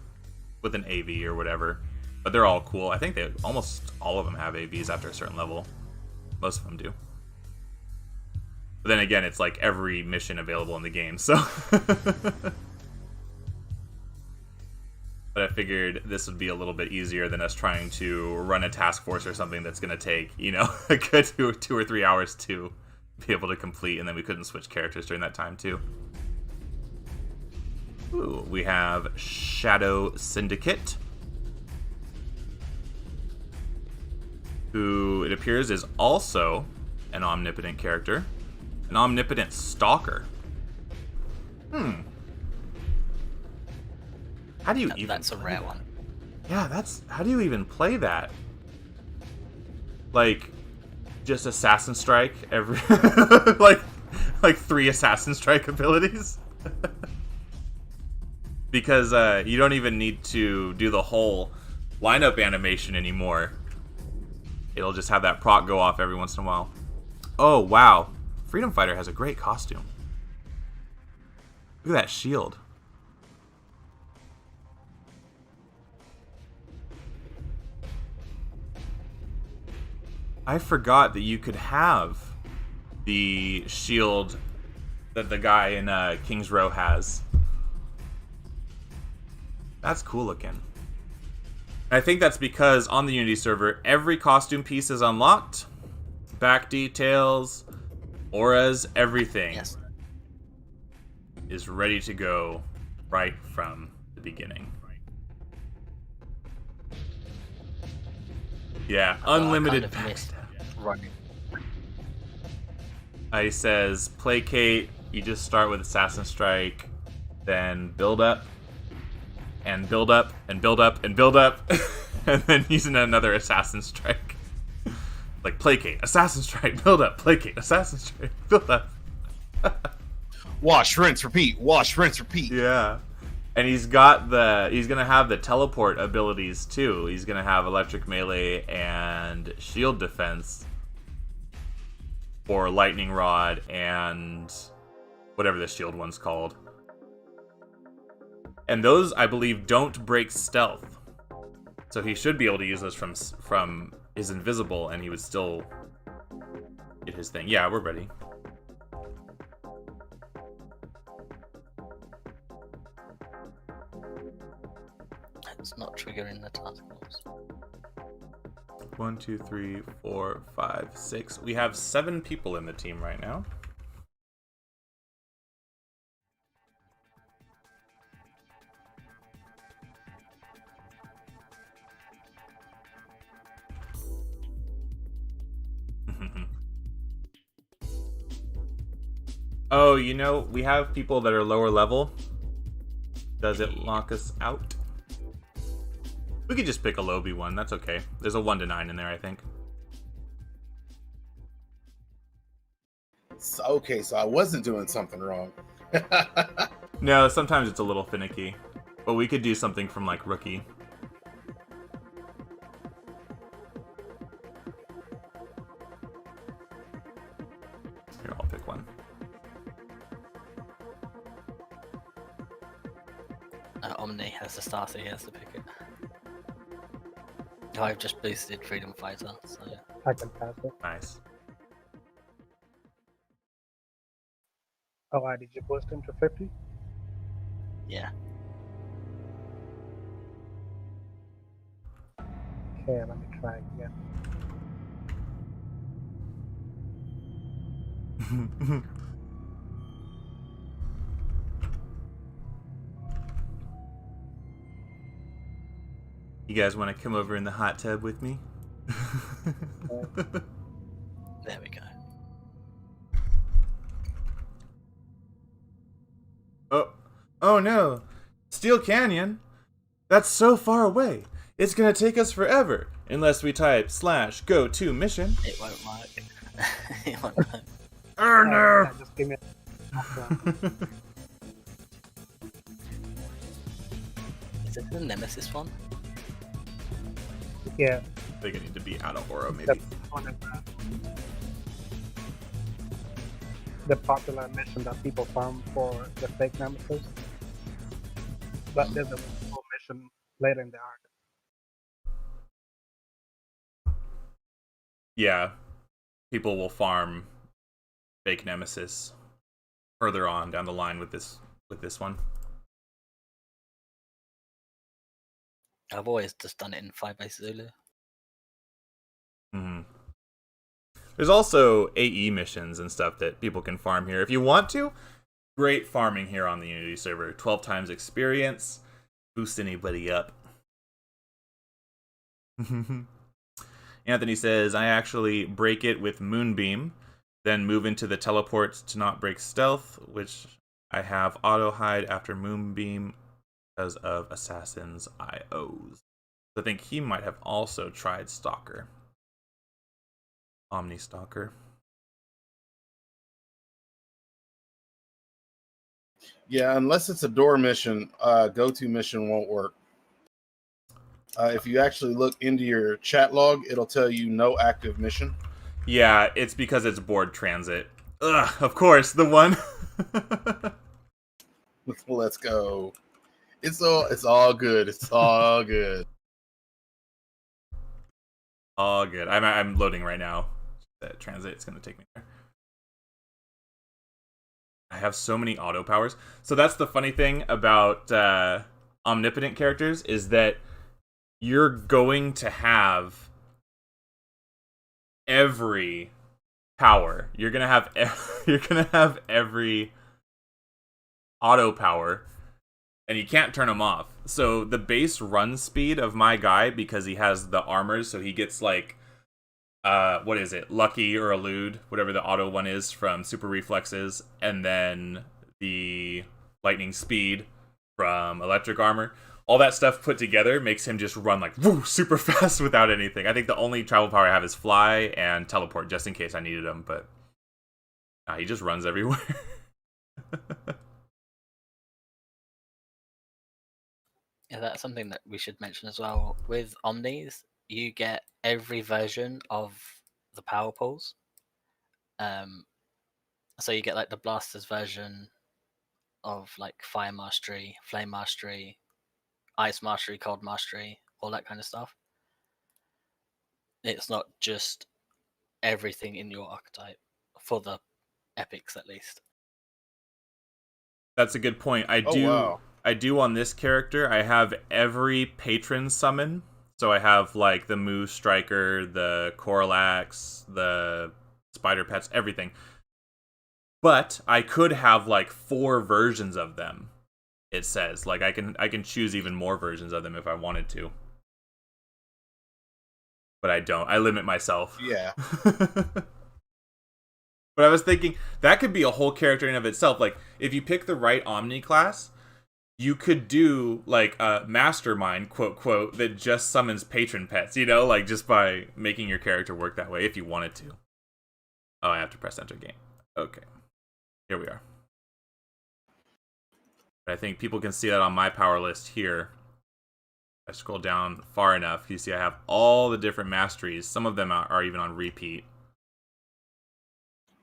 with an AV or whatever. But they're all cool. I think almost all of them have AVs after a certain level. Most of them do. But then again, it's like every mission available in the game, so... But I figured this would be a little bit easier than us trying to run a task force or something that's going to take, you know, a good 2 or 3 hours to be able to complete, and then we couldn't switch characters during that time, too. Ooh, we have Shadow Syndicate, who it appears is also an Omnipotent character. An Omnipotent Stalker. How do you even... That's a rare one. Yeah, how do you even play that? Like, just Assassin Strike every... like 3 Assassin Strike abilities? Because you don't even need to do the whole lineup animation anymore. It'll just have that proc go off every once in a while. Oh, wow. Freedom Fighter has a great costume. Look at that shield. I forgot that you could have the shield that the guy in King's Row has. That's cool looking. I think that's because on the Unity server, every costume piece is unlocked. Back details, auras, everything is ready to go right from the beginning. Yeah, unlimited. I kind of missed running. He says, placate, you just start with Assassin Strike, then build up, and build up, and build up, and build up, and then using another Assassin Strike. Like, placate, Assassin Strike, build up, placate, Assassin Strike, build up. Wash, rinse, repeat, wash, rinse, repeat. Yeah. And he's gonna have the teleport abilities too. He's gonna have electric melee and shield defense for lightning rod and whatever the shield one's called. And those, I believe, don't break stealth. So he should be able to use those from his invisible, and he would still get his thing. Yeah, we're ready. It's not triggering the task force. 1, 2, 3, 4, 5, 6. We have 7 people in the team right now. Oh, you know, we have people that are lower level. Does it lock us out? We could just pick a Lobby one. That's okay. There's a 1 to 9 in there, I think. Okay, so I wasn't doing something wrong. No, sometimes it's a little finicky. But we could do something from, like, Rookie. Here, I'll pick one. Omni has the star, so he has to pick it. I've just boosted Freedom Fighter, so yeah. I can pass it. Nice. Oh, did you boost him to 50? Yeah. Okay, let me try again. You guys want to come over in the hot tub with me? There we go. Oh no! Steel Canyon? That's so far away. It's gonna take us forever unless we type /gotomission. It won't work. It won't work. Oh no! Just give me Is it the Nemesis one? Yeah. I think I need to be out of Oro, maybe. That's one of the popular mission that people farm for the fake nemesis. But there's a full mission later in the arc. Yeah. People will farm fake Nemesis further on down the line with this one. I've always just done it in 5-base Zulu. Mm-hmm. There's also AE missions and stuff that people can farm here. If you want to, great farming here on the Unity server. 12 times experience. Boost anybody up. Anthony says, I actually break it with Moonbeam, then move into the teleport to not break stealth, which I have auto hide after Moonbeam because of Assassin's IOs. I think he might have also tried Stalker. Omni Stalker. Yeah, unless it's a door mission, go-to mission won't work. If you actually look into your chat log, it'll tell you no active mission. Yeah, it's because it's board transit. Ugh, of course, the one. Let's go. It's all good. It's all good. All good. I'm loading right now. That transit, it's gonna take me there. I have so many auto powers. So that's the funny thing about omnipotent characters is that you're going to have every power. You're gonna have every auto power and you can't turn them off. So the base run speed of my guy, because he has the armors, so he gets like what is it, lucky or elude, whatever the auto one is from super reflexes, and then the lightning speed from electric armor. All that stuff put together makes him just run like woo, super fast without anything. I think the only travel power I have is fly and teleport, just in case I needed him, but he just runs everywhere. Yeah, that's something that we should mention as well. With Omnis, you get every version of the power pools. So you get like the Blasters version of like Fire Mastery, Flame Mastery, Ice Mastery, Cold Mastery, all that kind of stuff. It's not just everything in your archetype, for the epics at least. That's a good point. I do on this character, I have every patron summon. So I have like the Moose Striker, the Coralax, the Spider Pets, everything. But I could have like 4 versions of them. It says like I can choose even more versions of them if I wanted to. But I don't. I limit myself. Yeah. But I was thinking that could be a whole character in of itself. Like if you pick the right Omni class, you could do like a mastermind, quote quote, that just summons patron pets, like just by making your character work that way if you wanted to. Oh, I have to press enter game. Okay. Here we are. But I think people can see that on my power list here. I scroll down far enough, you see I have all the different masteries. Some of them are even on repeat.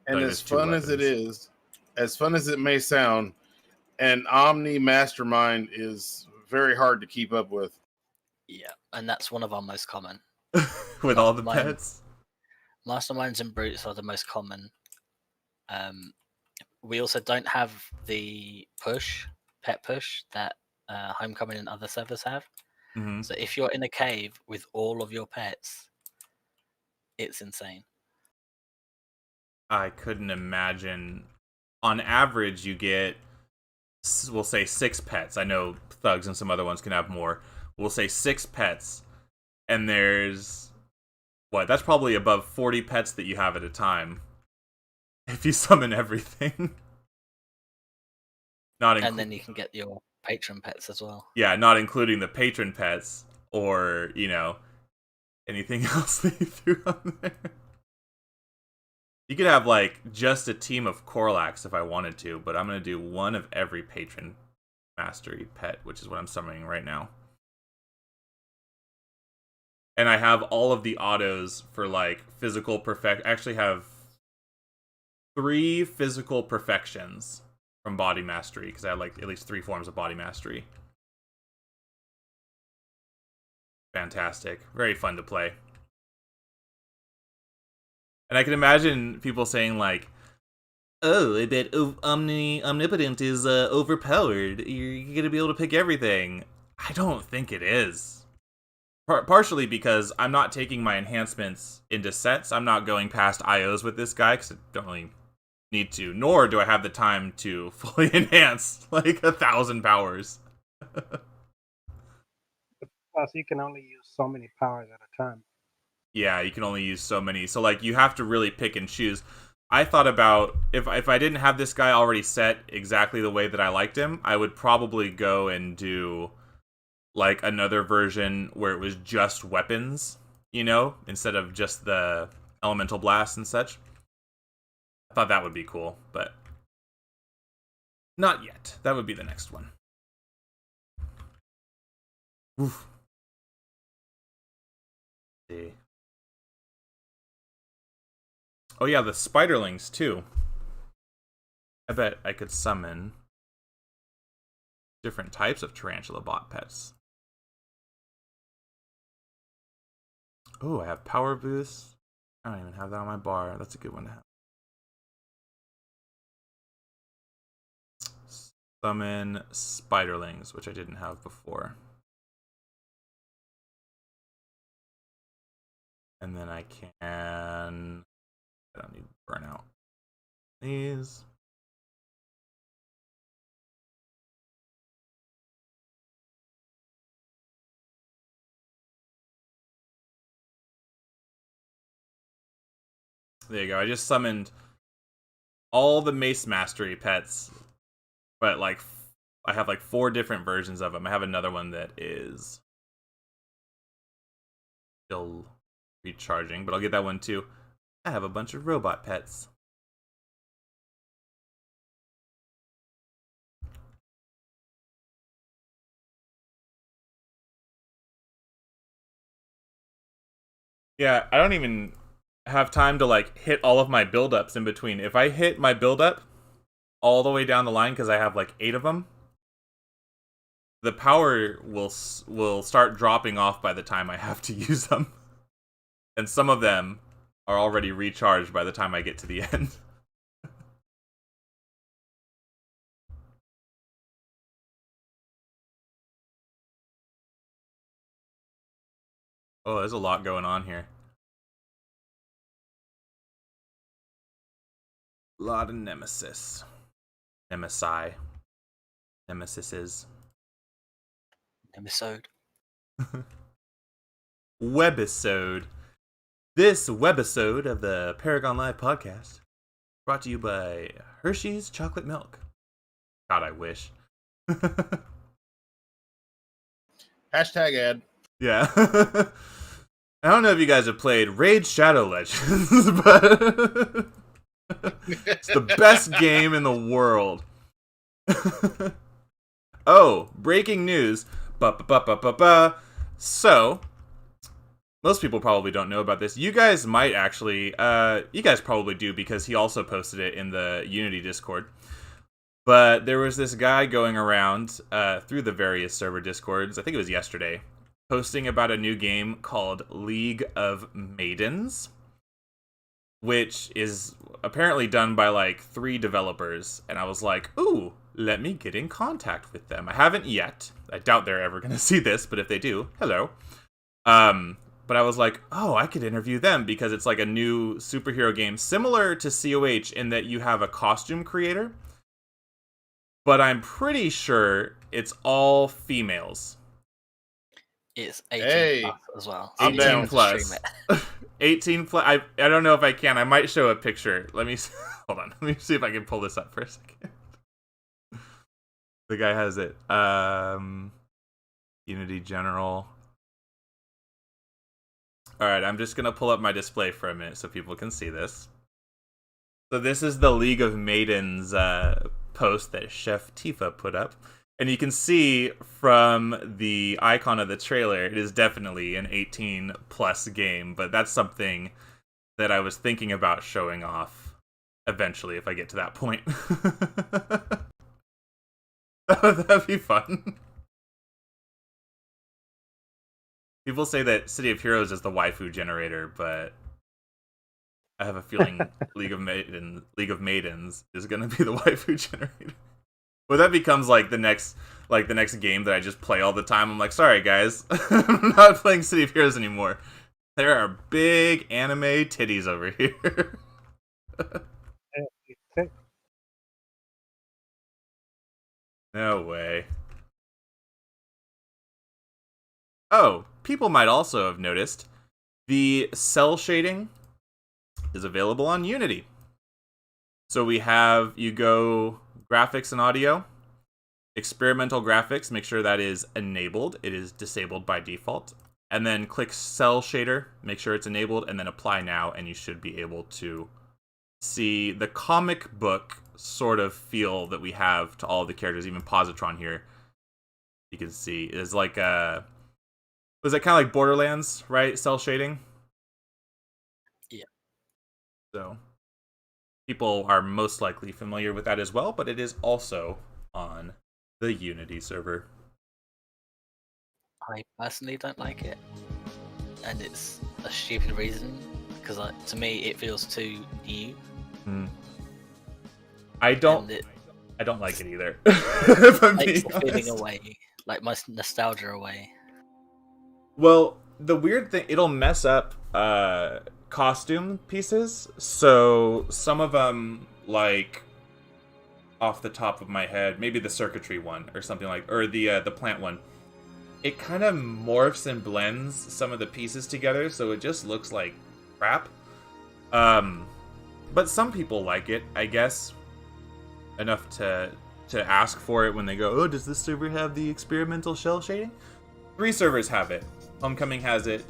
And as fun as it is, as fun as it may sound, an Omni Mastermind is very hard to keep up with. Yeah, and that's one of our most common. With all the pets? Masterminds and Brutes are the most common. We also don't have the pet push, that Homecoming and other servers have. Mm-hmm. So if you're in a cave with all of your pets, it's insane. I couldn't imagine. On average, you get, we'll say 6 pets. I know thugs and some other ones can have more. We'll say 6 pets, and there's that's probably above 40 pets that you have at a time if you summon everything. And then you can get your patron pets as well. Yeah, not including the patron pets or anything else that you threw on there. You could have like just a team of Coralax if I wanted to, but I'm going to do one of every patron mastery pet, which is what I'm summoning right now. And I have all of the autos for like physical perfect. I actually have 3 physical perfections from body mastery because I have like at least 3 forms of body mastery. Fantastic. Very fun to play. And I can imagine people saying like, oh, I bet Omnipotent is overpowered. You're going to be able to pick everything. I don't think it is. Partially because I'm not taking my enhancements into sets. I'm not going past IOs with this guy because I don't really need to. Nor do I have the time to fully enhance like 1,000 powers. Plus, you can only use so many powers at a time. Yeah, you can only use so many. So, like, you have to really pick and choose. I thought about, if I didn't have this guy already set exactly the way that I liked him, I would probably go and do, like, another version where it was just weapons, instead of just the elemental blast and such. I thought that would be cool, but not yet. That would be the next one. Oof. See. Oh yeah, the Spiderlings too. I bet I could summon different types of tarantula bot pets. Oh, I have power boost. I don't even have that on my bar. That's a good one to have. Summon Spiderlings, which I didn't have before. And then I can... I don't need burnout. These. There you go. I just summoned all the Mace Mastery pets, but like I have like 4 different versions of them. I have another one that is still recharging, but I'll get that one too. I have a bunch of robot pets. Yeah, I don't even have time to like hit all of my build-ups in between. If I hit my build-up all the way down the line, because I have like 8 of them, the power will start dropping off by the time I have to use them. And some of them are already recharged by the time I get to the end. Oh, there's a lot going on here. A lot of Nemesises. Nemesises. Episode. Webisode. This webisode of the Paragon Live Podcast brought to you by Hershey's Chocolate Milk. God, I wish. Hashtag ad. Yeah. I don't know if you guys have played Raid Shadow Legends, but it's the best game in the world. Oh, breaking news. So, most people probably don't know about this. You guys might actually, you guys probably do because he also posted it in the Unity Discord. But there was this guy going around through the various server Discords, I think it was yesterday, posting about a new game called League of Maidens, which is apparently done by like 3 developers. And I was like, ooh, let me get in contact with them. I haven't yet. I doubt they're ever going to see this, but if they do, hello. But I was like, oh, I could interview them because it's like a new superhero game similar to CoH in that you have a costume creator. But I'm pretty sure it's all females. It's 18 plus as well. I'm 18 down. plus. 18 plus. I don't know if I can. I might show a picture. Let me hold on. Let me see if I can pull this up for a second. The guy has it. Unity General. Alright, I'm just going to pull up my display for a minute so people can see this. So this is the League of Maidens post that Chef Tifa put up. And you can see from the icon of the trailer, it is definitely an 18-plus game. But that's something that I was thinking about showing off eventually if I get to that point. That'd be fun. People say that City of Heroes is the waifu generator, but I have a feeling League of Maidens is gonna be the waifu generator. Well, that becomes like the next game that I just play all the time. I'm like, sorry guys, I'm not playing City of Heroes anymore. There are big anime titties over here. No way. Oh, people might also have noticed the cell shading is available on Unity. So we have, you go graphics and audio, experimental graphics, make sure that is enabled. It is disabled by default. And then click cell shader, make sure it's enabled, and then apply now, and you should be able to see the comic book sort of feel that we have to all the characters, even Positron here. You can see is like a, was it kind of like Borderlands, right? Cell shading. Yeah. So people are most likely familiar with that as well, but it is also on the Unity server. I personally don't like it, and it's a stupid reason because to me it feels too new. I don't like it either. If I'm Takes being the feeling honest. away, like my nostalgia away. Well, the weird thing, it'll mess up costume pieces. So some of them, like off the top of my head, maybe the circuitry one or something like, or the plant one. It kind of morphs and blends some of the pieces together, so it just looks like crap. but some people like it, I guess, enough to ask for it when they go, oh, does this server have the experimental shell shading? 3 servers have it. Homecoming has it,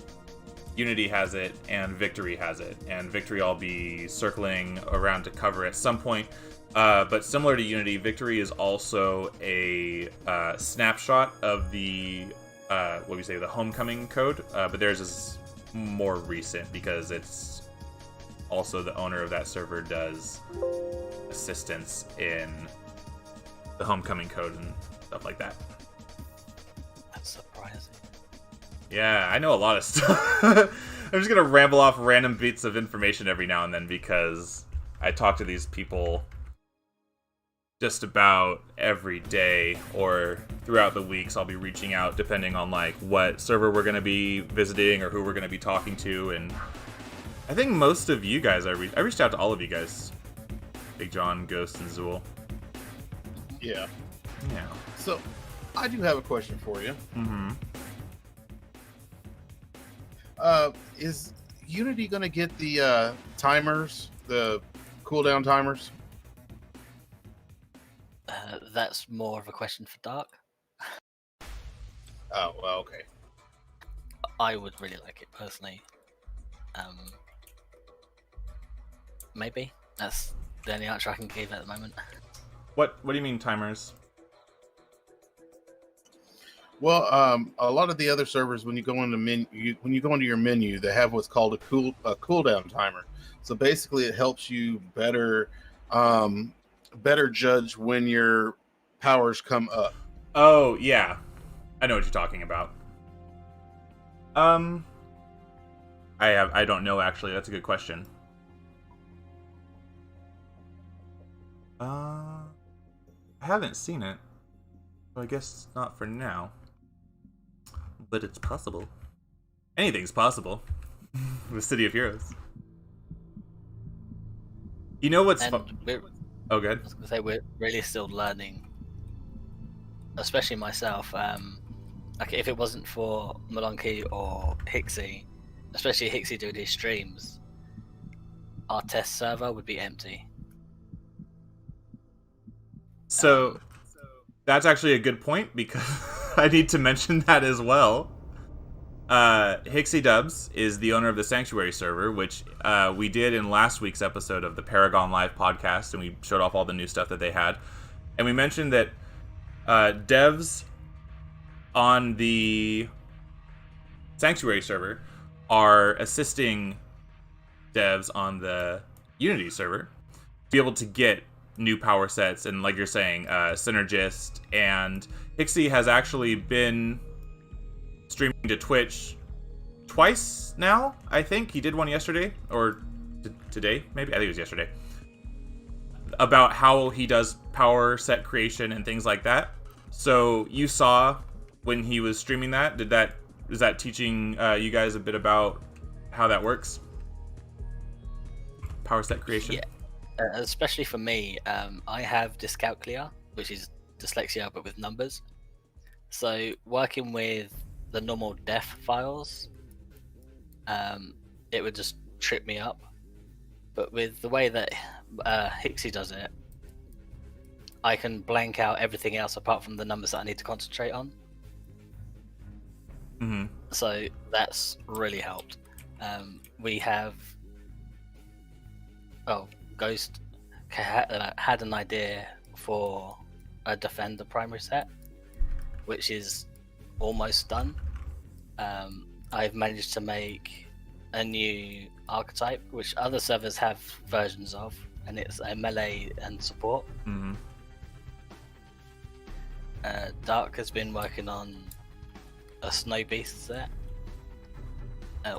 Unity has it, and Victory has it. And Victory I'll be circling around to cover at some point. But similar to Unity, Victory is also a snapshot of the the Homecoming code. But theirs is more recent because it's also the owner of that server does assistance in the Homecoming code and stuff like that. That's surprising. Yeah, I know a lot of stuff. I'm just gonna ramble off random bits of information every now and then because I talk to these people just about every day or throughout the weeks. I'll be reaching out depending on like what server we're gonna be visiting or who we're gonna be talking to, and I think most of you guys I reached out to all of you guys. Big John, Ghost, and Zool. Yeah. Yeah. So, I do have a question for you. Mm-hmm. Is Unity going to get the timers, the cooldown timers? That's more of a question for Dark. Oh, well, okay. I would really like it personally. Maybe. That's the only answer I can give at the moment. What do you mean timers? Well, a lot of the other servers, when you go into your menu, they have what's called a cooldown timer. So basically, it helps you better judge when your powers come up. Oh yeah, I know what you're talking about. I don't know actually. That's a good question. I haven't seen it, so I guess not for now. But it's possible. Anything's possible. The City of Heroes. You know what's fun? Oh, good. I was gonna say we're really still learning, especially myself. Like if it wasn't for Malonky or Hixie, especially Hixie doing his streams, our test server would be empty. So that's actually a good point because I need to mention that as well. Hixie Dubs is the owner of the Sanctuary server, which we did in last week's episode of the Paragon Live Podcast, and we showed off all the new stuff that they had. And we mentioned that devs on the Sanctuary server are assisting devs on the Unity server to be able to get new power sets, and like you're saying, Synergist, and Hixie has actually been streaming to Twitch twice now, I think. He did one yesterday, or today, maybe? I think it was yesterday. About how he does power set creation and things like that. So you saw when he was streaming that, is that teaching you guys a bit about how that works? Power set creation? Yeah. Especially for me, I have dyscalculia, which is dyslexia but with numbers. So working with the normal def files, it would just trip me up. But with the way that Hixie does it, I can blank out everything else apart from the numbers that I need to concentrate on. Mm-hmm. So that's really helped. We have... Ghost had an idea for a Defender primary set, which is almost done. I've managed to make a new archetype, which other servers have versions of, and it's a melee and support. Mm-hmm. Dark has been working on a snow beast set,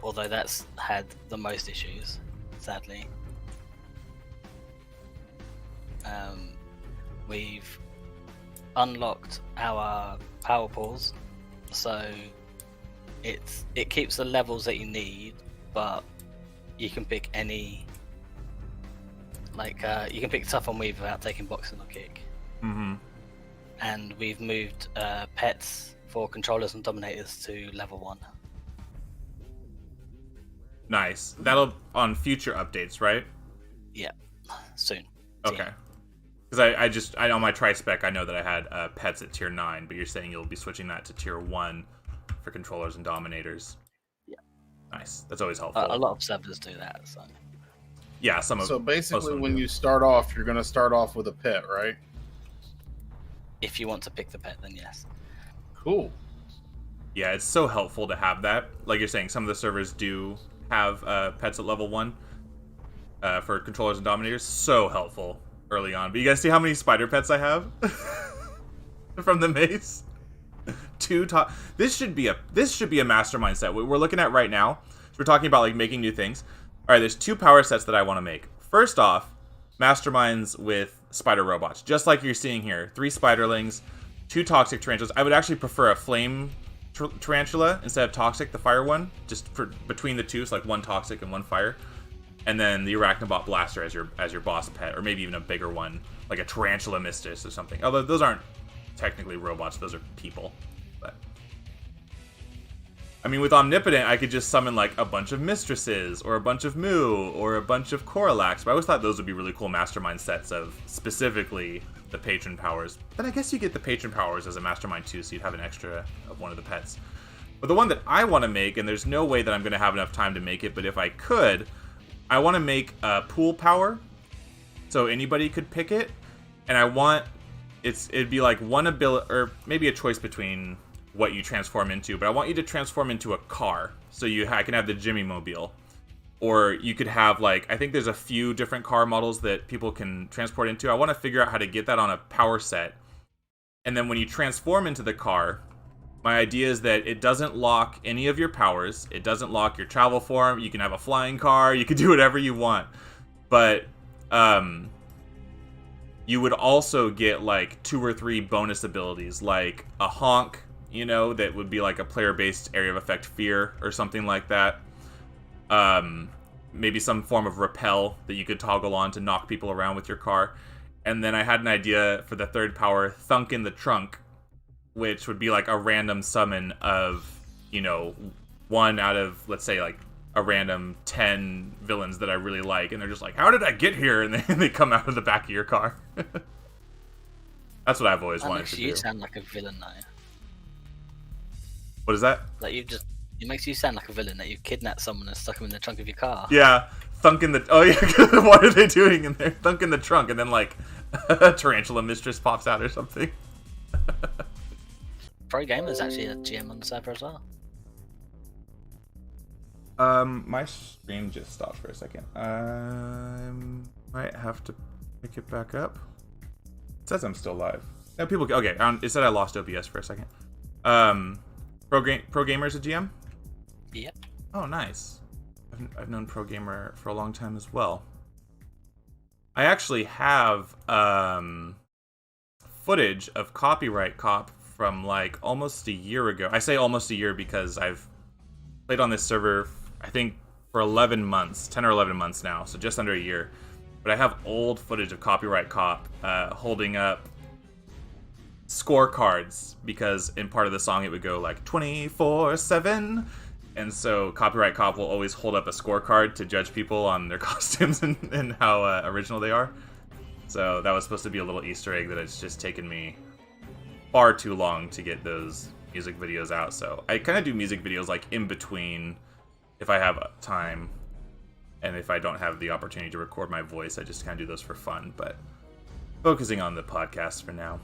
although that's had the most issues, sadly. We've unlocked our power pools, so it keeps the levels that you need, but you can pick any, you can pick Tough on Weave without taking Boxing or Kick. Mm-hmm. And we've moved pets for controllers and dominators to level 1. Nice. That'll on future updates, right? Yeah, soon. Okay. Because I on my Tri-Spec, I know that I had pets at tier 9, but you're saying you'll be switching that to tier 1 for controllers and dominators. Yeah. Nice. That's always helpful. A lot of servers do that. So. Yeah, So basically, when you start off, you're going to start off with a pet, right? If you want to pick the pet, then yes. Cool. Yeah, it's so helpful to have that. Like you're saying, some of the servers do have pets at level 1 for controllers and dominators. So helpful early on. But you guys see how many spider pets I have from the maze? 2 top. This should be a mastermind set. What we're looking at right now. So we're talking about like making new things. All right, there's 2 power sets that I want to make. First off, masterminds with spider robots, just like you're seeing here. 3 spiderlings, 2 toxic tarantulas. I would actually prefer a flame tarantula instead of toxic, the fire one, just for between the 2, so like 1 toxic and 1 fire. And then the Arachnobot Blaster as your boss pet, or maybe even a bigger one, like a Tarantula Mistis or something. Although those aren't technically robots, those are people. But I mean, with Omnipotent, I could just summon like a bunch of Mistresses, or a bunch of Moo, or a bunch of Coralax. But I always thought those would be really cool mastermind sets of specifically the patron powers. Then I guess you get the patron powers as a mastermind too, so you'd have an extra of one of the pets. But the one that I want to make, and there's no way that I'm going to have enough time to make it, but if I could, I want to make a pool power, so anybody could pick it, and I want it'd be like one ability, or maybe a choice between what you transform into, but I want you to transform into a car, so I can have the Jimmy Mobile, or you could have like, I think there's a few different car models that people can transport into. I want to figure out how to get that on a power set, and then when you transform into the car, my idea is that it doesn't lock any of your powers. It doesn't lock your travel form. You can have a flying car. You can do whatever you want. But you would also get like 2 or 3 bonus abilities, like a honk, that would be like a player-based area of effect fear or something like that. Maybe some form of repel that you could toggle on to knock people around with your car. And then I had an idea for the 3rd power, Thunk in the Trunk, which would be like a random summon of, 1 out of, let's say, like a random 10 villains that I really like, and they're just like, how did I get here? And they come out of the back of your car. That's what I've always wanted to do. You sound like a villain now. What is that? Like it makes you sound like a villain that you kidnapped someone and stuck them in the trunk of your car. Yeah, Thunk in the... Oh yeah, what are they doing in there? Thunk in the trunk, and then like a Tarantula Mistress pops out or something. Pro Gamer's actually a GM on the server as well. My stream just stopped for a second. I might have to pick it back up. It says I'm still live. No, people. Okay, it said I lost OBS for a second. Pro Gamer's a GM? Yep. Oh, nice. I've known Pro Gamer for a long time as well. I actually have footage of Copyright Cop from like almost a year ago. I say almost a year because I've played on this server, I think, for 11 months, 10 or 11 months now, so just under a year. But I have old footage of Copyright Cop holding up scorecards, because in part of the song it would go like 24/7, and so Copyright Cop will always hold up a scorecard to judge people on their costumes and how original they are. So that was supposed to be a little Easter egg that it's just taken me far too long to get those music videos out. So I kind of do music videos like in between if I have time, and if I don't have the opportunity to record my voice, I just kind of do those for fun, but focusing on the podcast for now.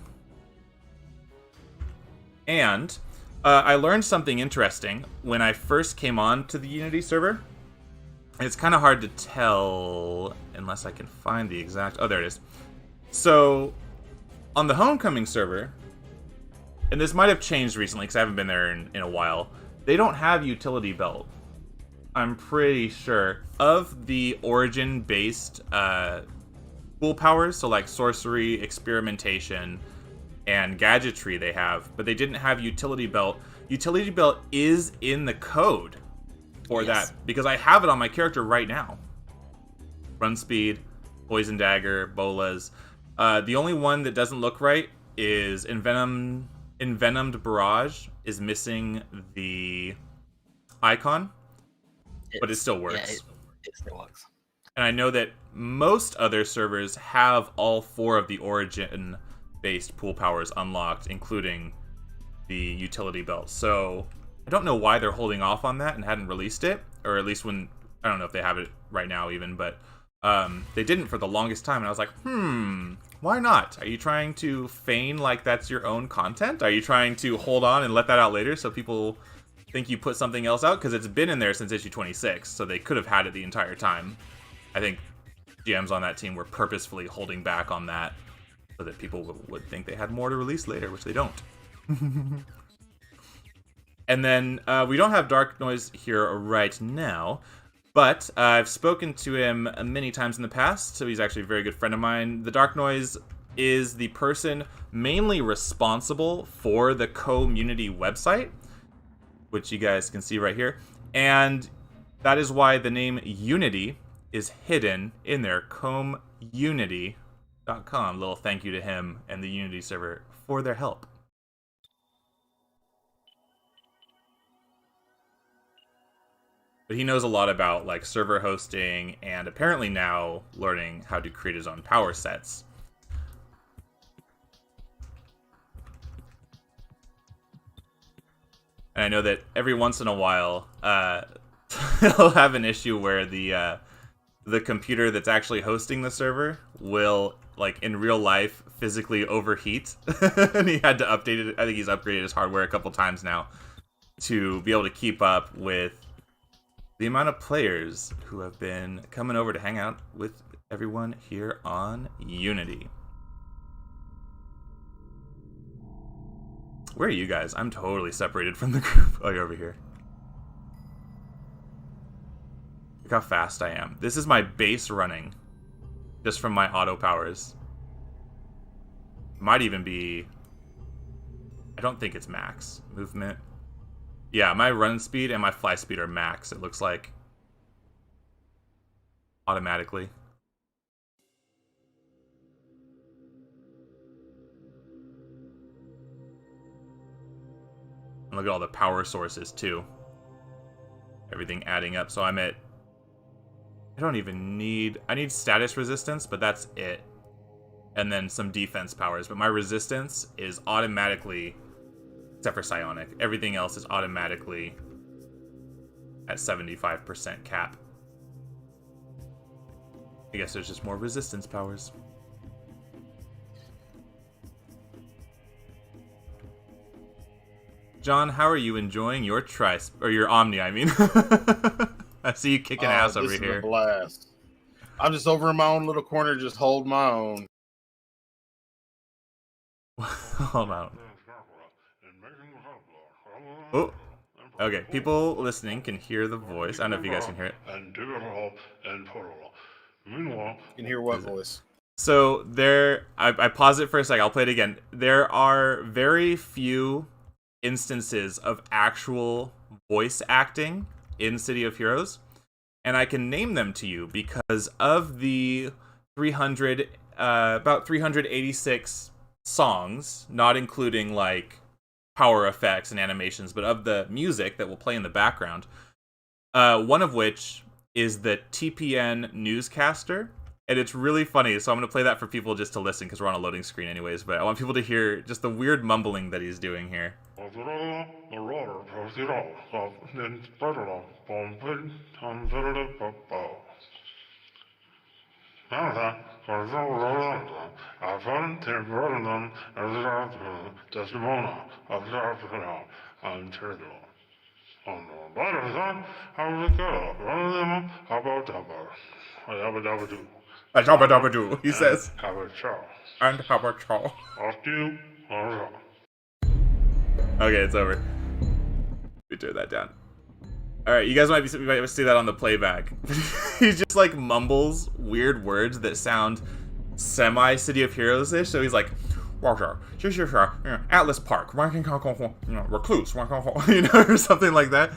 And I learned something interesting when I first came on to the Unity server. It's kind of hard to tell unless I can find the exact... Oh, there it is. So, on the Homecoming server, and this might have changed recently because I haven't been there in a while, they don't have utility belt. I'm pretty sure. Of the origin-based pool powers, so like sorcery, experimentation, and gadgetry they have, but they didn't have utility belt. Utility belt is in the code for that, because I have it on my character right now. Run speed, poison dagger, bolas. The only one that doesn't look right is Envenomed Barrage is missing the icon, but it still works. Yeah, it still works. And I know that most other servers have all 4 of the origin-based pool powers unlocked, including the utility belt. So I don't know why they're holding off on that and hadn't released it, or at least when, I don't know if they have it right now even, but they didn't for the longest time, and I was like, why not? Are you trying to feign like that's your own content? Are you trying to hold on and let that out later so people think you put something else out? Because it's been in there since issue 26, so they could have had it the entire time. I think GMs on that team were purposefully holding back on that so that people would think they had more to release later, which they don't. And then we don't have Dark Noise here right now, but I've spoken to him many times in the past, so he's actually a very good friend of mine. The Dark Noise is the person mainly responsible for the community website, which you guys can see right here, and that is why the name Unity is hidden in their comunity.com. Little thank you to him and the Unity server for their help. But he knows a lot about like server hosting and apparently now learning how to create his own power sets. And I know that every once in a while, he'll have an issue where the computer that's actually hosting the server will, like in real life, physically overheat. And he had to update it. I think he's upgraded his hardware a couple times now to be able to keep up with the amount of players who have been coming over to hang out with everyone here on Unity. Where are you guys? I'm totally separated from the group. Oh, you're over here. Look how fast I am. This is my base running, just from my auto powers. Might even be... I don't think it's max. Movement. Yeah, my run speed and my fly speed are max, it looks like. Automatically. And look at all the power sources, too. Everything adding up. So I'm at... I don't even need... I need status resistance, but that's it. And then some defense powers. But my resistance is automatically... Except for psionic. Everything else is automatically at 75% cap. I guess there's just more resistance powers. John, how are you enjoying your your Omni, I mean? I see you kicking ass over this here. Is a blast. I'm just over in my own little corner, just holding my own. Hold on. Oh, okay. People listening can hear the voice. I don't know if you guys can hear it. You can hear what voice? So there, I pause it for a second. I'll play it again. There are very few instances of actual voice acting in City of Heroes, and I can name them to you because of the about 386 songs, not including like power effects and animations, but of the music that will play in the background. One of which is the TPN newscaster, and it's really funny. So I'm going to play that for people just to listen because we're on a loading screen anyways, but I want people to hear just the weird mumbling that he's doing here. He says. And okay, it's over. We turn that down. Alright, you guys might see that on the playback. He just like mumbles weird words that sound semi-City of Heroes-ish, so he's like, Atlas Park, Recluse, or something like that.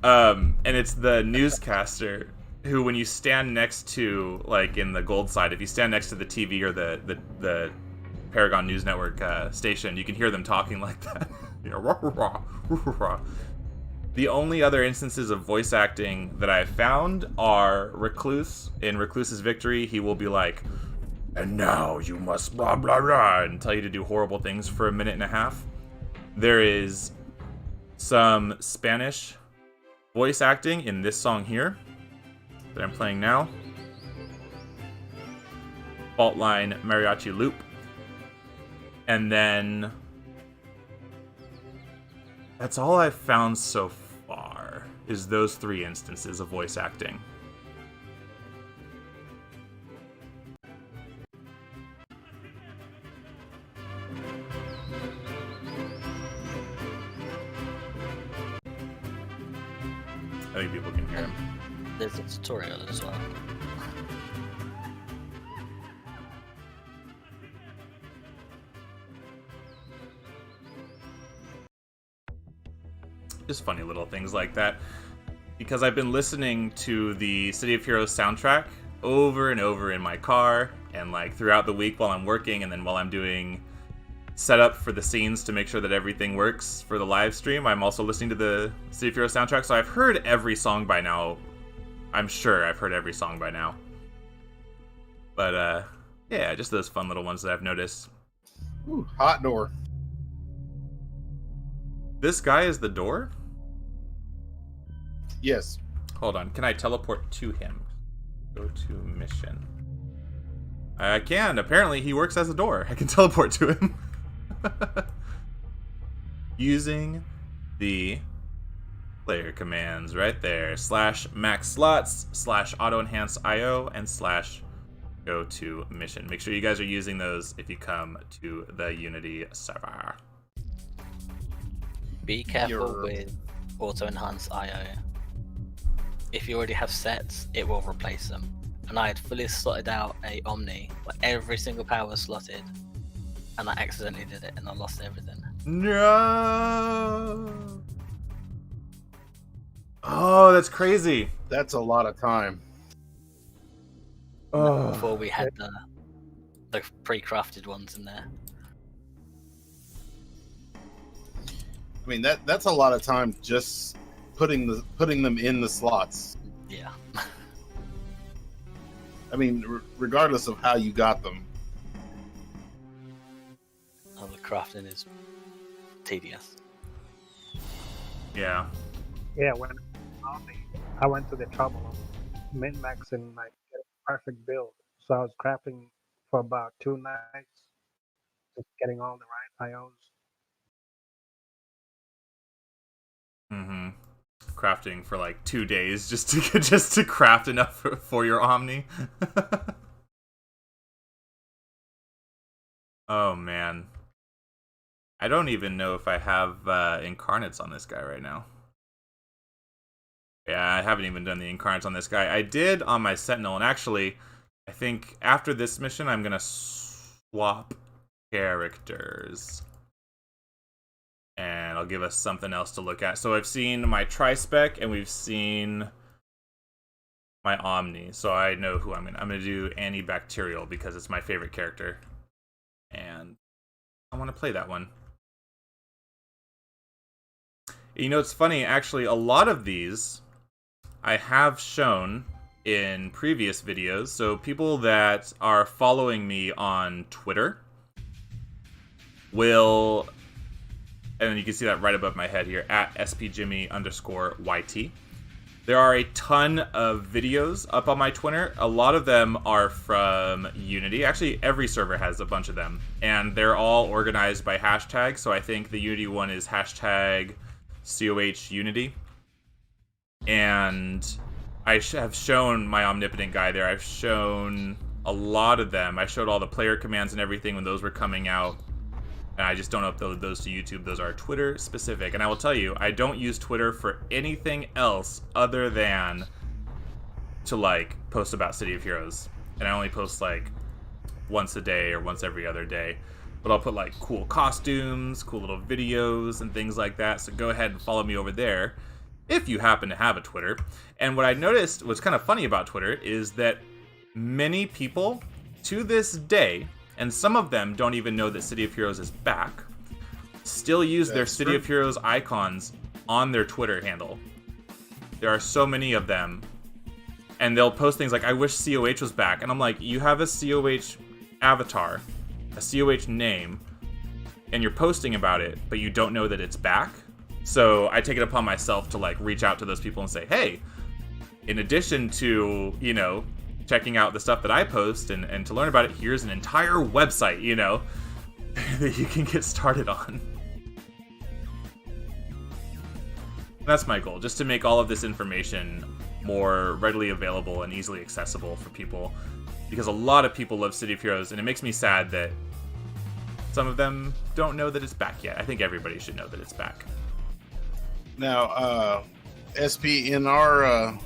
And it's the newscaster who, when you stand next to, like in the gold side, if you stand next to the TV or the Paragon News Network station, you can hear them talking like that. The only other instances of voice acting that I've found are Recluse. In Recluse's Victory, he will be like, and now you must blah blah blah, and tell you to do horrible things for a minute and a half. There is some Spanish voice acting in this song here that I'm playing now. Fault Line Mariachi Loop. And then that's all I've found so far, is those 3 instances of voice acting. I think people can hear him. There's a tutorial as well. Just funny little things like that. Because I've been listening to the City of Heroes soundtrack over and over in my car, and like throughout the week while I'm working, and then while I'm doing setup for the scenes to make sure that everything works for the live stream, I'm also listening to the City of Heroes soundtrack, so I've heard every song by now. I'm sure I've heard every song by now. But yeah, just those fun little ones that I've noticed. Ooh, hot door. This guy is the door? Yes. Hold on, can I teleport to him? Go to mission. I can. Apparently he works as a door. I can teleport to him. Using the player commands right there. /maxslots, /autoenhanceio, and /go to mission. Make sure you guys are using those if you come to the Unity server. Be careful with autoenhanceio. If you already have sets, it will replace them. And I had fully slotted out a Omni where every single power was slotted, and I accidentally did it and I lost everything. No! Oh, that's crazy. That's a lot of time. Oh. Before we had the pre-crafted ones in there. I mean, that's a lot of time just putting them in the slots. Yeah. I mean, regardless of how you got them. Oh, the crafting is tedious. Yeah. Yeah, when I went to the trouble of min-maxing my perfect build. So I was crafting for about 2 nights, just getting all the right IOs. Mm-hmm. Crafting for like 2 days just to craft enough for your Omni. Oh man, I don't even know if I have incarnates on this guy right now. Yeah, I haven't even done the incarnates on this guy. I did on my Sentinel, and actually, I think after this mission, I'm gonna swap characters. And I'll give us something else to look at. So I've seen my Tri-Spec, and we've seen my Omni. So I know who I'm gonna do Antibacterial because it's my favorite character. And I want to play that one. You know, it's funny, actually, a lot of these I have shown in previous videos. So people that are following me on Twitter will... And you can see that right above my head here, at spjimmy_YT. There are a ton of videos up on my Twitter. A lot of them are from Unity. Actually, every server has a bunch of them. And they're all organized by hashtags. So I think the Unity one is hashtag CoH Unity. And I have shown my Omnipotent guy there. I've shown a lot of them. I showed all the player commands and everything when those were coming out. And I just don't upload those to YouTube. Those are Twitter specific. And I will tell you, I don't use Twitter for anything else other than to like post about City of Heroes. And I only post like once a day or once every other day. But I'll put like cool costumes, cool little videos and things like that. So go ahead and follow me over there if you happen to have a Twitter. And what I noticed was kind of funny about Twitter is that many people to this day, and some of them don't even know that City of Heroes is back, still use their City of Heroes icons on their Twitter handle. There are so many of them. And they'll post things like, I wish CoH was back. And I'm like, you have a CoH avatar, a CoH name, and you're posting about it, but you don't know that it's back. So I take it upon myself to like reach out to those people and say, hey, in addition to, you know, checking out the stuff that I post and to learn about it, here's an entire website, you know, that you can get started on. That's my goal, just to make all of this information more readily available and easily accessible for people, because a lot of people love City of Heroes, and it makes me sad that some of them don't know that it's back yet. I think everybody should know that it's back. Now, SP, in our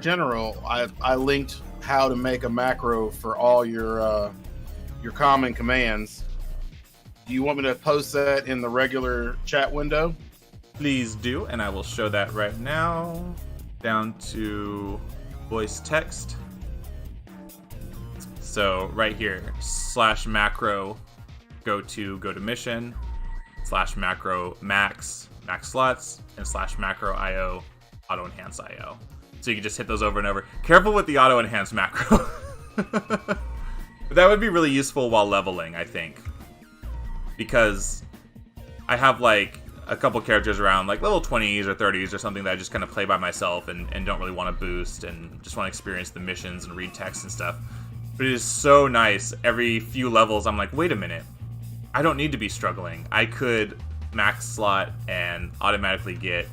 general, I linked how to make a macro for all your common commands. Do you want me to post that in the regular chat window? Please do, and I will show that right now. Down to voice text. So right here, /macro gotomission, /macro maxslots, and /macro IO autoenhanceio. So you can just hit those over and over. Careful with the auto enhance macro. That would be really useful while leveling, I think, because I have like a couple characters around like level 20s or 30s or something that I just kind of play by myself and don't really want to boost and just want to experience the missions and read text and stuff. But it is so nice. Every few levels I'm like, wait a minute, I don't need to be struggling. I could max slot and automatically get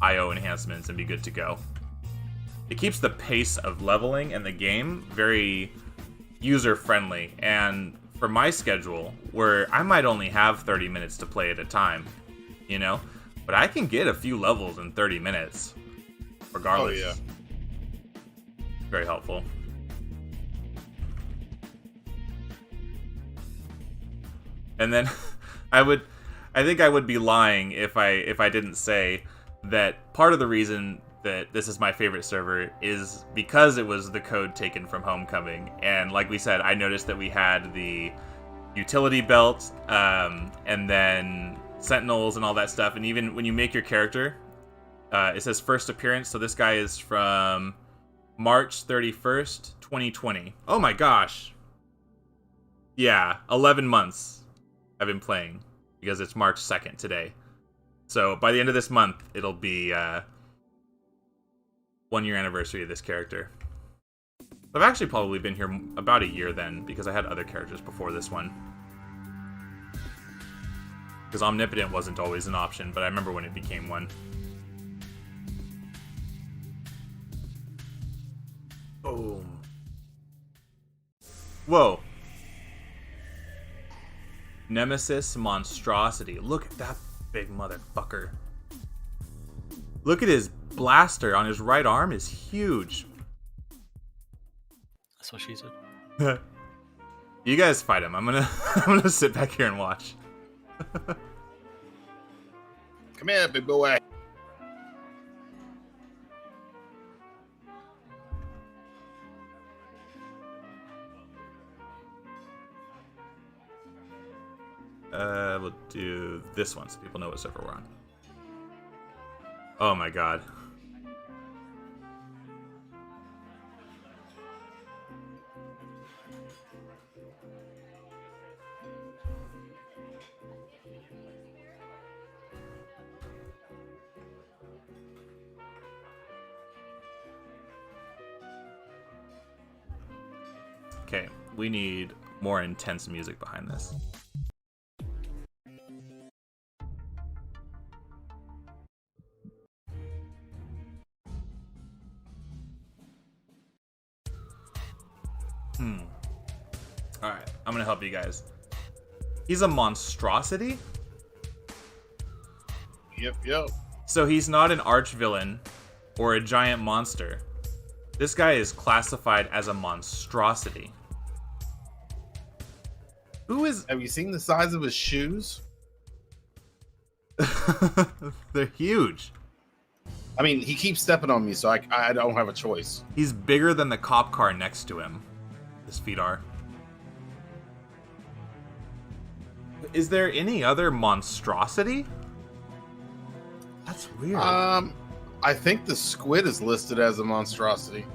IO enhancements and be good to go. It keeps the pace of leveling and the game very user friendly, and for my schedule where I might only have 30 minutes to play at a time, you know, but I can get a few levels in 30 minutes regardless. Oh, yeah. Very helpful. And then I think I would be lying if I didn't say that part of the reason that this is my favorite server is because it was the code taken from Homecoming. And like we said, I noticed that we had the utility belt, and then Sentinels and all that stuff. And even when you make your character, it says first appearance. So this guy is from March 31st, 2020. Oh my gosh. Yeah, 11 months I've been playing, because it's March 2nd today. So by the end of this month, it'll be 1 year anniversary of this character. I've actually probably been here about a year then, because I had other characters before this one. Because Omnipotent wasn't always an option, but I remember when it became one. Boom. Whoa. Nemesis Monstrosity. Look at that big motherfucker. Look at his blaster on his right arm is huge. That's what she said. You guys fight him. I'm gonna sit back here and watch. Come here, big boy. We'll do this one so people know what server we're on. Oh my god. Okay, we need more intense music behind this. Alright, I'm gonna help you guys. He's a monstrosity? Yep. So he's not an arch-villain or a giant monster. This guy is classified as a monstrosity. Who is... Have you seen the size of his shoes? They're huge. I mean, he keeps stepping on me, so I don't have a choice. He's bigger than the cop car next to him. His feet are. Is there any other monstrosity? That's weird. I think the squid is listed as a monstrosity.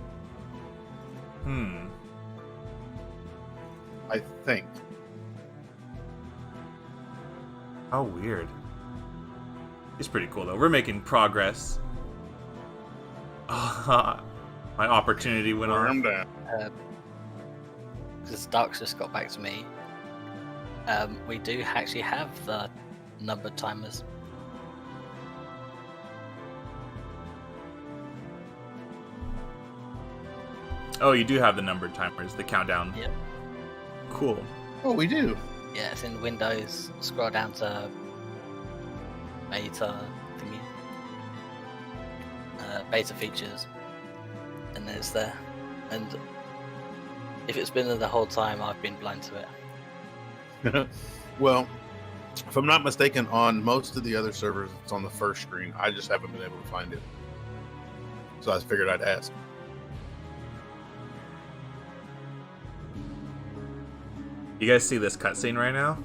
I think. How weird. It's pretty cool though. We're making progress. My opportunity went on. Because Dark's just got back to me. We do actually have the numbered timers. Oh, you do have the numbered timers, the countdown. Yep. Cool. Oh, we do. Yeah, it's in Windows. Scroll down to beta thingy. Beta features. And then it's there. And if it's been there the whole time, I've been blind to it. Well, if I'm not mistaken, on most of the other servers, it's on the first screen. I just haven't been able to find it. So I figured I'd ask. You guys see this cutscene right now?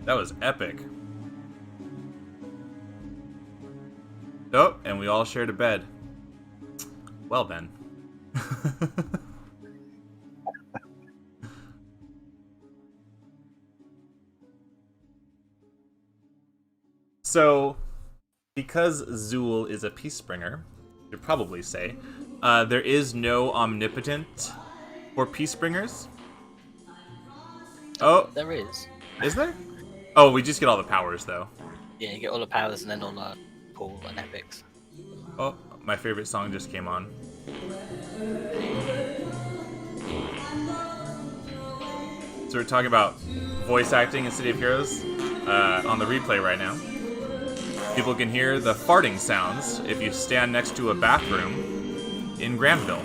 That was epic. Oh, and we all shared a bed. Well then. So, because Zool is a Peacebringer, you'd probably say, there is no Omnipotent for Peacebringers. Oh, There is. is there? Oh, we just get all the powers though. Yeah, you get all the powers and then all the pool and epics. Oh, my favorite song just came on. So we're talking about voice acting in City of Heroes on the replay right now. People can hear the farting sounds if you stand next to a bathroom in Granville.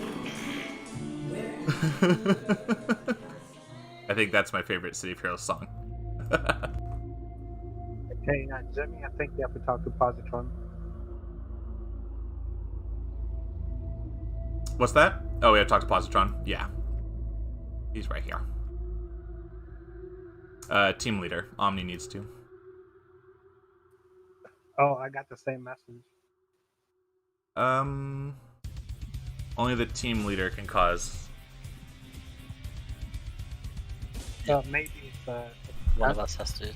I think that's my favorite City of Heroes song. Okay, Jimmy, I think you have to talk to Positron. What's that? Oh, we have to talk to Positron? Yeah. He's right here. Team leader. Omni needs to. Oh, I got the same message. Only the team leader can cause. Maybe it's One of us has to.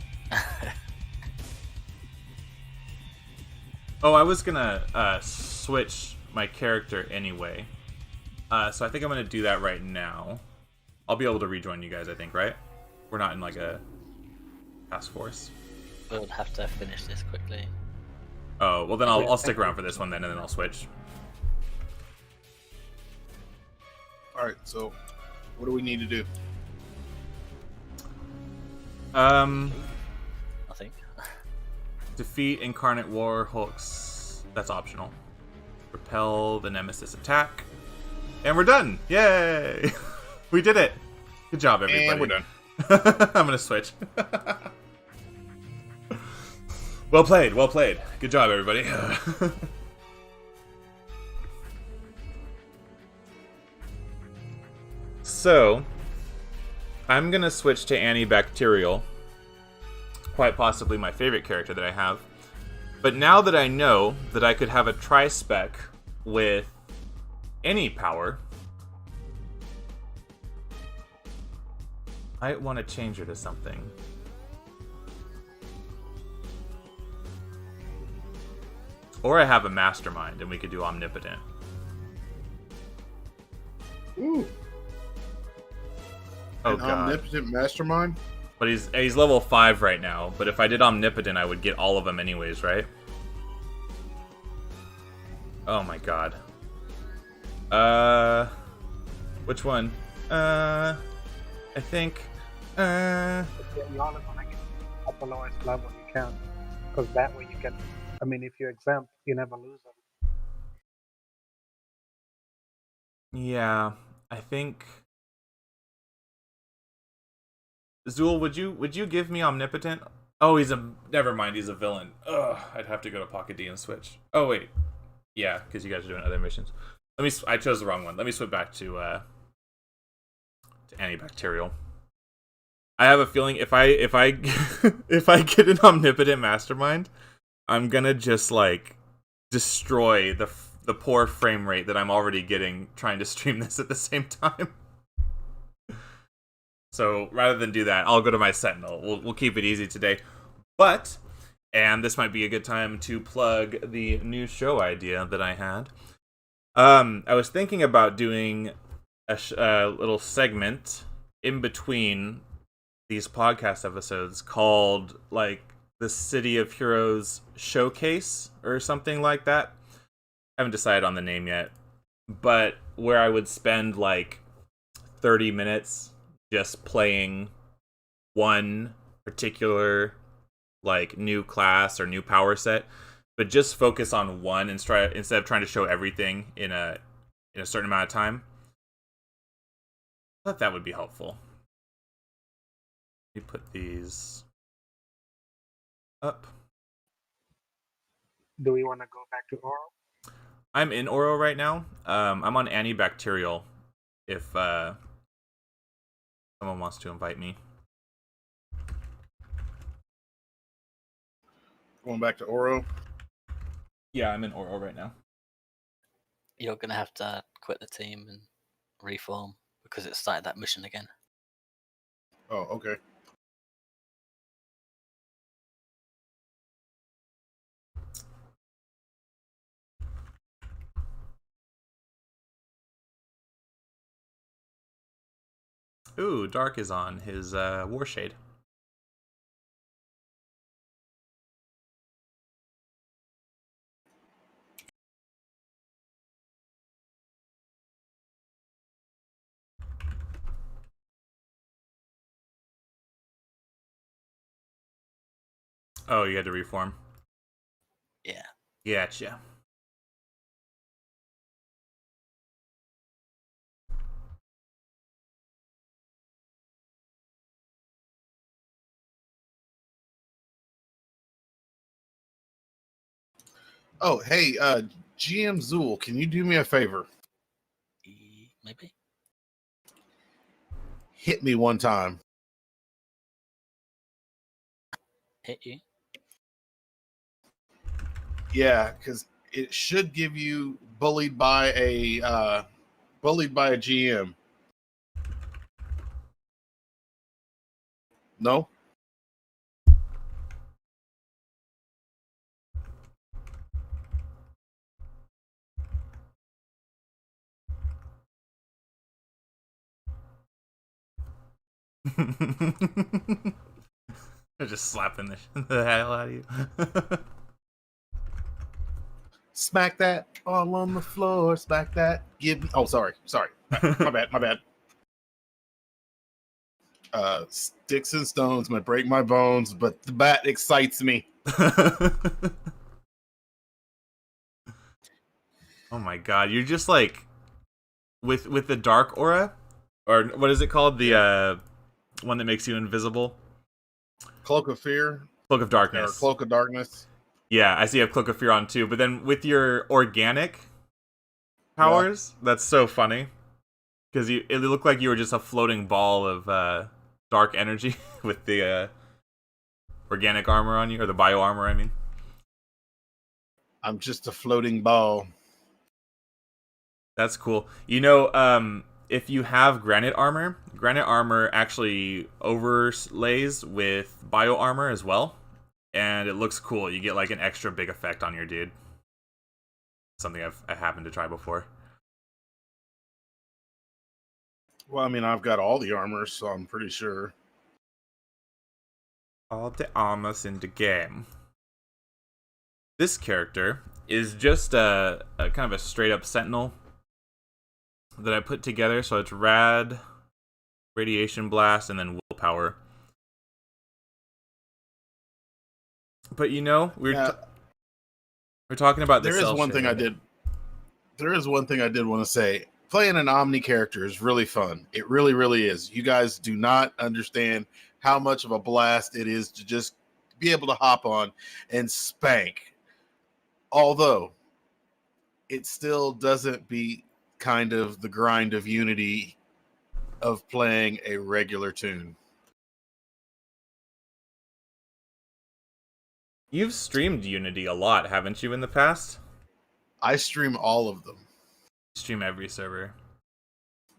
Oh, I was gonna switch my character anyway. So I think I'm gonna do that right now. I'll be able to rejoin you guys, I think, right? We're not in like a task force. We'll have to finish this quickly. Oh, well then I'll stick around for this one then, and then I'll switch. All right, so what do we need to do? I think. Defeat Incarnate War Hulks. That's optional. Repel the Nemesis attack. And we're done! Yay! We did it! Good job, everybody. And we're done. I'm gonna switch. Well played, well played. Good job, everybody. So, I'm gonna switch to Antibacterial. Quite possibly my favorite character that I have. But now that I know that I could have a Tri-Spec with any power, I want to change her to something. Or I have a Mastermind and we could do Omnipotent. Ooh. Oh An god. Omnipotent Mastermind? But he's level 5 right now, but if I did Omnipotent I would get all of them anyways, right? Oh my god. Which one? I think you only want to get at the lowest level you can, because that way you can. I mean, if you're exempt, you never lose them. yeah, I think Zool, would you give me Omnipotent? Oh, never mind, he's a villain. Ugh, I'd have to go to Pocket D and switch. Oh wait. Yeah, because you guys are doing other missions. I chose the wrong one. Let me switch back to Antibacterial. I have a feeling if I if I get an omnipotent mastermind, I'm gonna just like destroy the poor frame rate that I'm already getting trying to stream this at the same time. So rather than do that, I'll go to my Sentinel. We'll keep it easy today. But, and this might be a good time to plug the new show idea that I had. I was thinking about doing a little segment in between these podcast episodes called like the City of Heroes Showcase or something like that. I haven't decided on the name yet, but where I would spend like 30 minutes just playing one particular like new class or new power set, but just focus on one and instead of trying to show everything in a certain amount of time. I thought that would be helpful. Let me put these up. Do we want to go back to Oro? I'm in Oro right now. I'm on antibacterial if someone wants to invite me. Going back to Oro? Yeah, I'm in Oro right now. You're going to have to quit the team and reform because it started that mission again. Oh, okay. Ooh, Dark is on his Warshade. Oh, you had to reform? Yeah. Gotcha. Oh, hey, GM Zool, can you do me a favor? Maybe. Hit me one time. Hit you? Yeah, because it should give you bullied by a GM. No? They're just slapping the hell out of you. Smack that all on the floor. Smack that. Oh, sorry. My bad. Sticks and stones might break my bones, but the bat excites me. Oh my god, you're just like with the dark aura, or what is it called? The one that makes you invisible. Cloak of Fear. Cloak of Darkness. Or Cloak of Darkness. Yeah, I see you have Cloak of Fear on too, but then with your organic powers, that's so funny. Because it looked like you were just a floating ball of dark energy with the organic armor on you, or the bio armor, I mean. I'm just a floating ball. That's cool. You know, if you have granite armor actually overlays with bio armor as well, and it looks cool. You get like an extra big effect on your dude. Something I happened to try before. Well, I mean, I've got all the armor, so I'm pretty sure. All the armors in the game. This character is just a kind of a straight up sentinel that I put together. So it's rad, radiation blast, and then willpower. But you know, we're talking about this. There is one thing I did want to say. Playing an Omni character is really fun. It really, really is. You guys do not understand how much of a blast it is to just be able to hop on and spank. Although it still doesn't beat kind of the grind of Unity of playing a regular tune. You've streamed Unity a lot, haven't you, in the past? I stream all of them. Stream every server.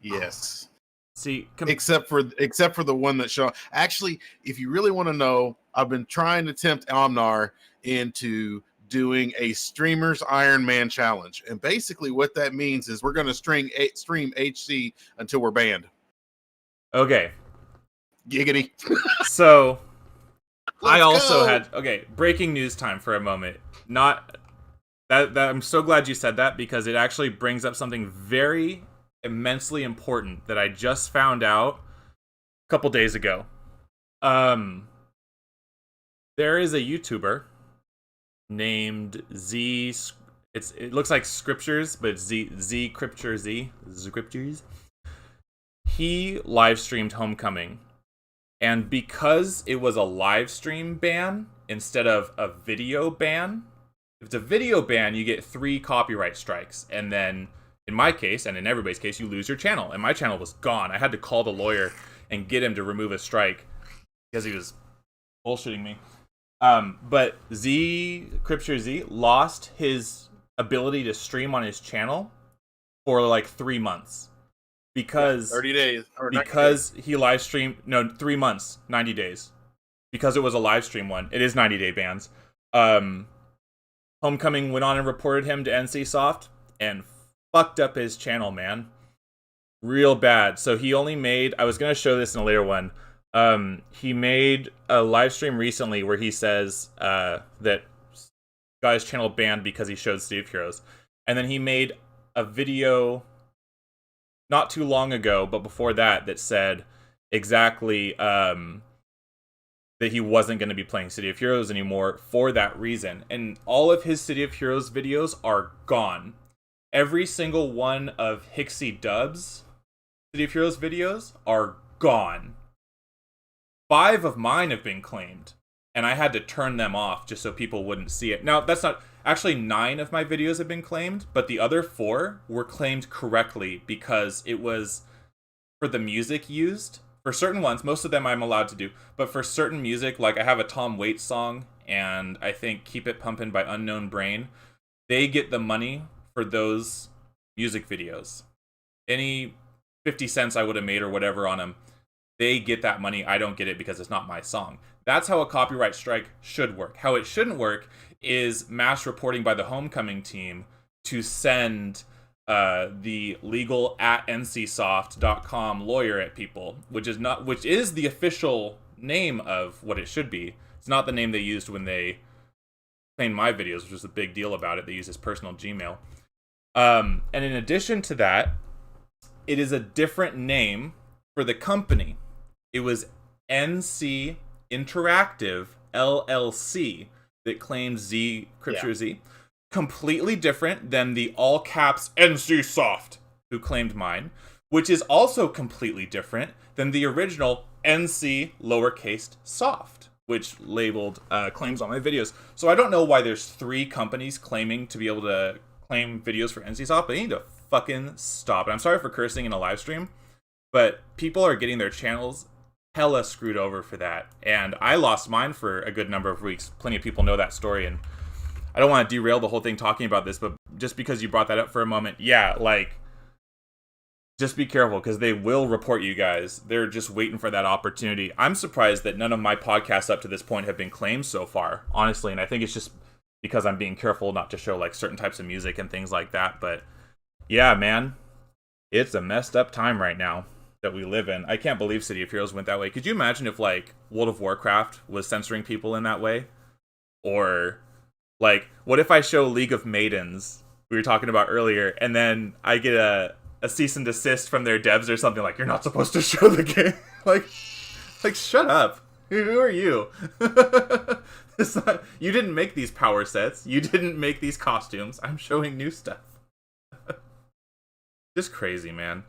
Yes. See, except for the one that show. Actually, if you really want to know, I've been trying to tempt Omnar into doing a streamer's Iron Man challenge, and basically what that means is we're going to stream HC until we're banned. Okay. Giggity. So, I also go. had breaking news time for a moment. Not that I'm so glad you said that because it actually brings up something very immensely important that I just found out a couple days ago. There is a YouTuber named Z. It looks like Scriptures, but it's Z Scriptures. He live streamed Homecoming, and because it was a live stream ban instead of a video ban, if it's a video ban, you get 3 copyright strikes, and then in my case, and in everybody's case, you lose your channel. And my channel was gone. I had to call the lawyer and get him to remove a strike because he was bullshitting me. But Scripture Z lost his ability to stream on his channel for like 3 months because 30 days because he live streamed 3 months, 90 days, because it was a live stream one. It is 90-day bans. Homecoming went on and reported him to NCSoft and fucked up his channel, man. Real bad. So he only made, I was going to show this in a later one. He made a live stream recently where he says that got his channel banned because he showed City of Heroes. And then he made a video not too long ago, but before that said exactly that he wasn't going to be playing City of Heroes anymore for that reason. And all of his City of Heroes videos are gone. Every single one of Hixie Dub's City of Heroes videos are gone. 5 of mine have been claimed, and I had to turn them off just so people wouldn't see it. Now, that's not... Actually, 9 of my videos have been claimed, but the other 4 were claimed correctly because it was for the music used. For certain ones, most of them I'm allowed to do, but for certain music, like I have a Tom Waits song, and I think Keep It Pumpin' by Unknown Brain, they get the money for those music videos. Any 50 cents I would have made or whatever on them, they get that money. I don't get it because it's not my song. That's how a copyright strike should work. How it shouldn't work is mass reporting by the Homecoming team to send the legal @ncsoft.com lawyer at people, which is the official name of what it should be. It's not the name they used when they claimed my videos, which was a big deal about it. They used his personal Gmail. And in addition to that, it is a different name for the company. It was NC Interactive LLC that claimed Scripture Z. Completely different than the all caps NCSoft who claimed mine, which is also completely different than the original NC lowercase soft, which labeled claims on my videos. So I don't know why there's 3 companies claiming to be able to claim videos for NCSoft, but they need to fucking stop. And I'm sorry for cursing in a live stream, but people are getting their channels hella screwed over for that. And I lost mine for a good number of weeks. Plenty of people know that story, and I don't want to derail the whole thing talking about this, but just because you brought that up for a moment, just be careful, because they will report you guys. They're just waiting for that opportunity. I'm surprised that none of my podcasts up to this point have been claimed so far, honestly, and I think it's just because I'm being careful not to show certain types of music and things like that. But yeah, man, it's a messed up time right now that we live in. I can't believe City of Heroes went that way. Could you imagine if World of Warcraft was censoring people in that way? Or what if I show League of Maidens, we were talking about earlier, and then I get a cease and desist from their devs or something, you're not supposed to show the game? Shut up. Who are you? You didn't make these power sets. You didn't make these costumes. I'm showing new stuff. Just crazy, man.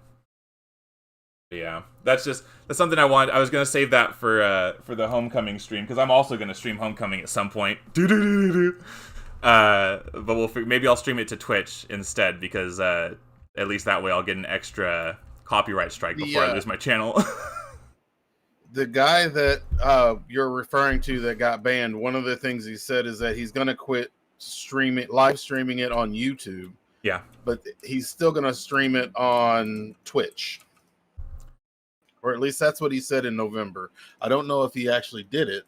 Yeah, that's something I want. I was gonna save that for the Homecoming stream, because I'm also gonna stream Homecoming at some point. But maybe I'll stream it to Twitch instead, because at least that way I'll get an extra copyright strike before I lose my channel. The guy that you're referring to that got banned, one of the things he said is that he's going to quit live streaming it on YouTube. Yeah. But he's still going to stream it on Twitch. Or at least that's what he said in November. I don't know if he actually did it.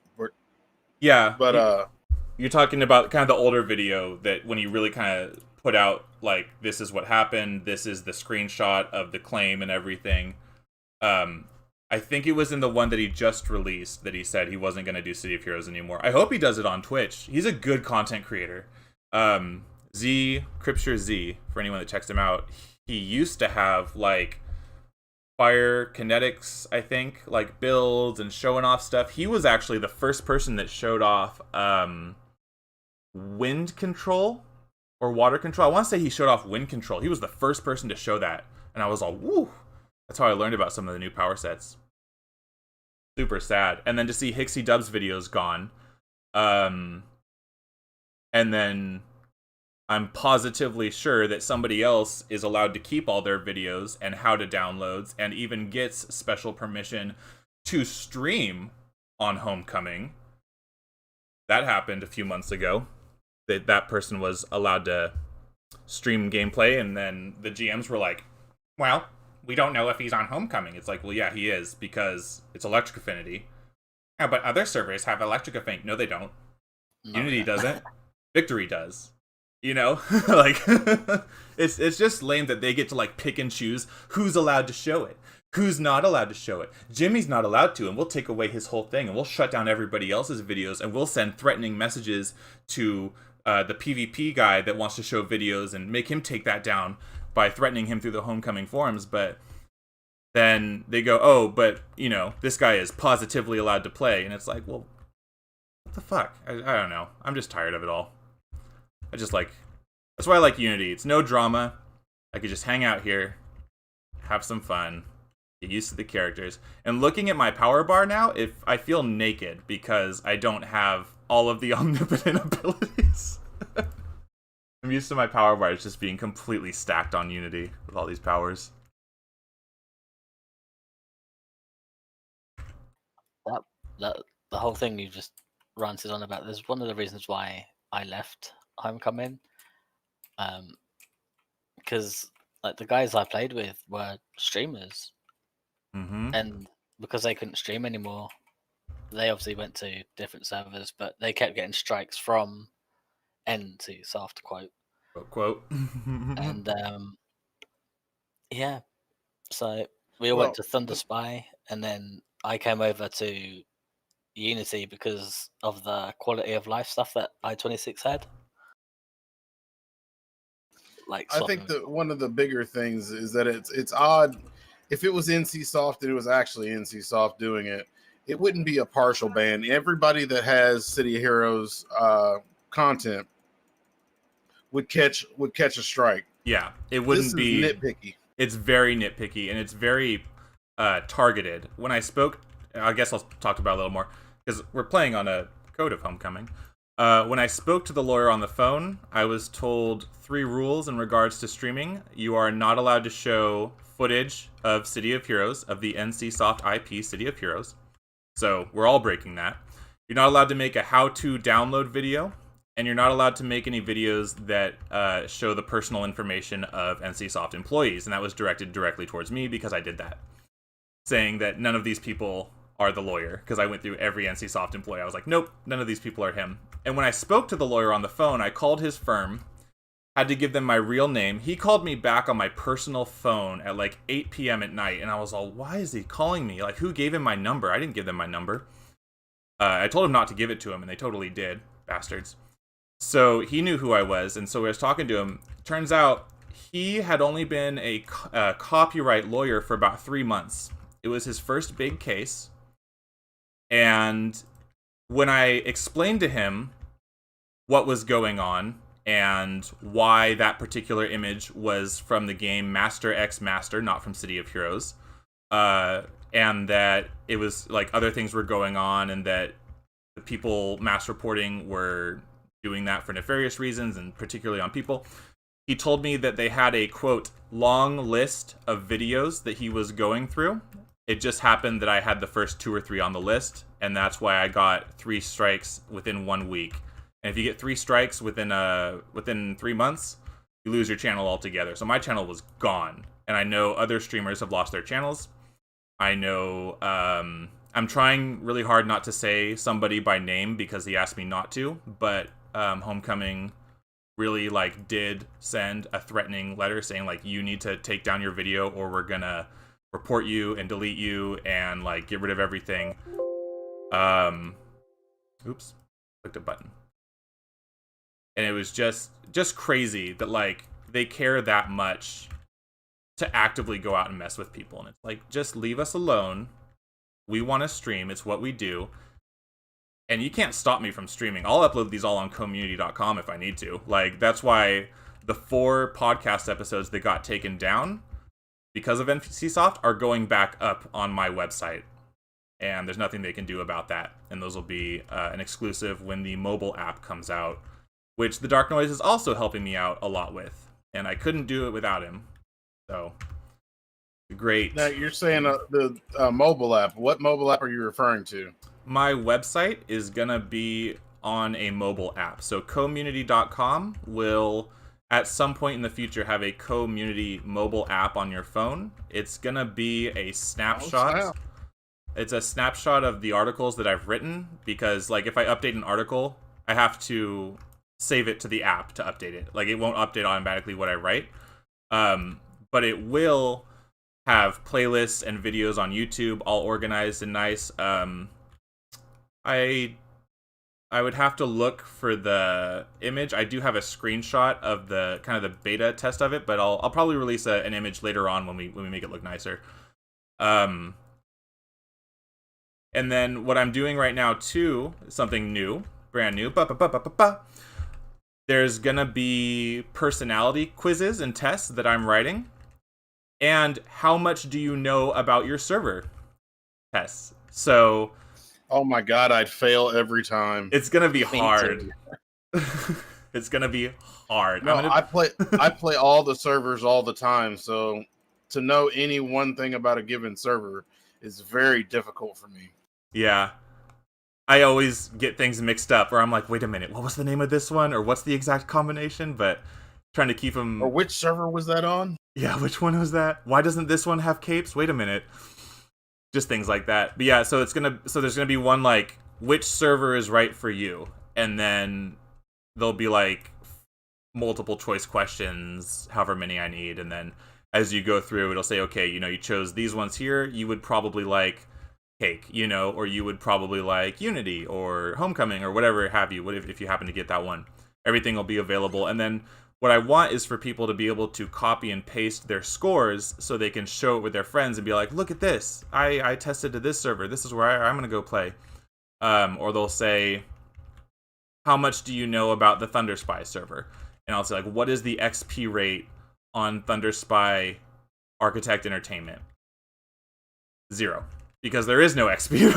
Yeah. But you're talking about kind of the older video that when he really kind of put out, like, this is what happened, this is the screenshot of the claim and everything. I think it was in the one that he just released that he said he wasn't going to do City of Heroes anymore. I hope he does it on Twitch. He's a good content creator. Crypture Z, for anyone that checks him out, he used to have, like, fire kinetics, I think, like, builds and showing off stuff. He was actually the first person that showed off wind control or water control. I want to say he showed off wind control. He was the first person to show that. And I was all, woo! That's how I learned about some of the new power sets. Super sad. And then to see Hixie Dub's videos gone. And then I'm positively sure that somebody else is allowed to keep all their videos and how to downloads and even gets special permission to stream on Homecoming. That happened a few months ago. That person was allowed to stream gameplay, and then the GMs were like, well, we don't know if he's on Homecoming. It's like, well, yeah, he is, because it's Electric Affinity. Yeah, but other servers have Electric Affinity. No, they don't. Unity doesn't. Victory does. You know? Like, it's just lame that they get to, like, pick and choose who's allowed to show it, who's not allowed to show it. Jimmy's not allowed to, and we'll take away his whole thing, and we'll shut down everybody else's videos, and we'll send threatening messages to the PvP guy that wants to show videos and make him take that down by threatening him through the Homecoming forums. But then they go, oh, but, you know, this guy is positively allowed to play. And it's like, well, what the fuck? I don't know. I'm just tired of it all. That's why I like Unity. It's no drama. I could just hang out here, have some fun, get used to the characters. And looking at my power bar now, I feel naked because I don't have all of the omnipotent abilities. I'm used to my power bars just being completely stacked on Unity with all these powers. The whole thing you just ranted on about, there's one of the reasons why I left Homecoming. Because like the guys I played with were streamers. Mm-hmm. And because they couldn't stream anymore, they obviously went to different servers, but they kept getting strikes from NCSoft, quote. And yeah, so we all went to Thunder Spy, and then I came over to Unity because of the quality of life stuff that I-26 had. Like, I think that one of the bigger things is that it's odd. If it was NCSoft and it was actually NCSoft doing it, it wouldn't be a partial ban. Everybody that has City of Heroes content would catch a strike. Yeah, it wouldn't be nitpicky. It's very nitpicky, and it's very targeted. When I spoke, I guess I'll talk about it a little more because we're playing on a code of Homecoming. When I spoke to the lawyer on the phone, I was told 3 rules in regards to streaming. You are not allowed to show footage of City of Heroes, of the NCSoft IP City of Heroes. So we're all breaking that. You're not allowed to make a how-to download video, and you're not allowed to make any videos that show the personal information of NCSoft employees. And that was directed directly towards me because I did that, saying that none of these people are the lawyer, because I went through every NCSoft employee. I was like, nope, none of these people are him. And when I spoke to the lawyer on the phone, I called his firm, had to give them my real name. He called me back on my personal phone at like 8 p.m. at night, and I was all, why is he calling me? Like, who gave him my number? I didn't give them my number. I told him not to give it to him, and they totally did, bastards. So he knew who I was, and so I was talking to him. Turns out he had only been a copyright lawyer for about 3 months. It was his first big case, and when I explained to him what was going on and why that particular image was from the game Master X Master, not from City of Heroes, and that it was like other things were going on and that the people mass reporting were doing that for nefarious reasons and particularly on people, he told me that they had a, quote, long list of videos that he was going through It just happened that I had the first 2 or 3 on the list, and that's why I got 3 strikes within 1 week. And if you get 3 strikes within 3 months, you lose your channel altogether. So my channel was gone, and I know other streamers have lost their channels. I know I'm trying really hard not to say somebody by name because he asked me not to, but Homecoming really did send a threatening letter saying you need to take down your video or we're gonna report you and delete you and get rid of everything. Oops, clicked a button. And it was just crazy that they care that much to actively go out and mess with people. And it's just leave us alone. We want to stream. It's what we do. And you can't stop me from streaming. I'll upload these all on community.com if I need to. That's why the 4 podcast episodes that got taken down because of NCSoft are going back up on my website. And there's nothing they can do about that. And those will be an exclusive when the mobile app comes out, which the Dark Noise is also helping me out a lot with. And I couldn't do it without him. So, great. Now, you're saying the mobile app. What mobile app are you referring to? My website is going to be on a mobile app. So, community.com will, at some point in the future, have a community mobile app on your phone. It's going to be a snapshot. It's a snapshot of the articles that I've written, because, if I update an article, I have to save it to the app to update it. It won't update automatically what I write. But it will have playlists and videos on YouTube, all organized and nice. I would have to look for the image. I do have a screenshot of the kind of the beta test of it, but I'll probably release an image later on when we make it look nicer. And then what I'm doing right now too, something new, brand new. There's gonna be personality quizzes and tests that I'm writing. And how much do you know about your server tests? So, oh my god, I'd fail every time. It's gonna be hard. It's gonna be hard. No, I play all the servers all the time, so to know any one thing about a given server is very difficult for me. Yeah. I always get things mixed up where I'm like, wait a minute, what was the name of this one? Or what's the exact combination? But trying to keep them... Or which server was that on? Yeah, which one was that? Why doesn't this one have capes? Wait a minute. Just things like that. But yeah, so there's gonna be one which server is right for you? And then there'll be multiple choice questions, however many I need, and then as you go through, it'll say, okay, you chose these ones here, you would probably like Cake, or you would probably like Unity or Homecoming or whatever have you, if you happen to get that one. Everything will be available. And then what I want is for people to be able to copy and paste their scores so they can show it with their friends and be like, look at this. I tested to this server. This is where I'm going to go play. Or they'll say, how much do you know about the ThunderSpy server? And I'll say, what is the XP rate on ThunderSpy Architect Entertainment? 0. Because there is no XP,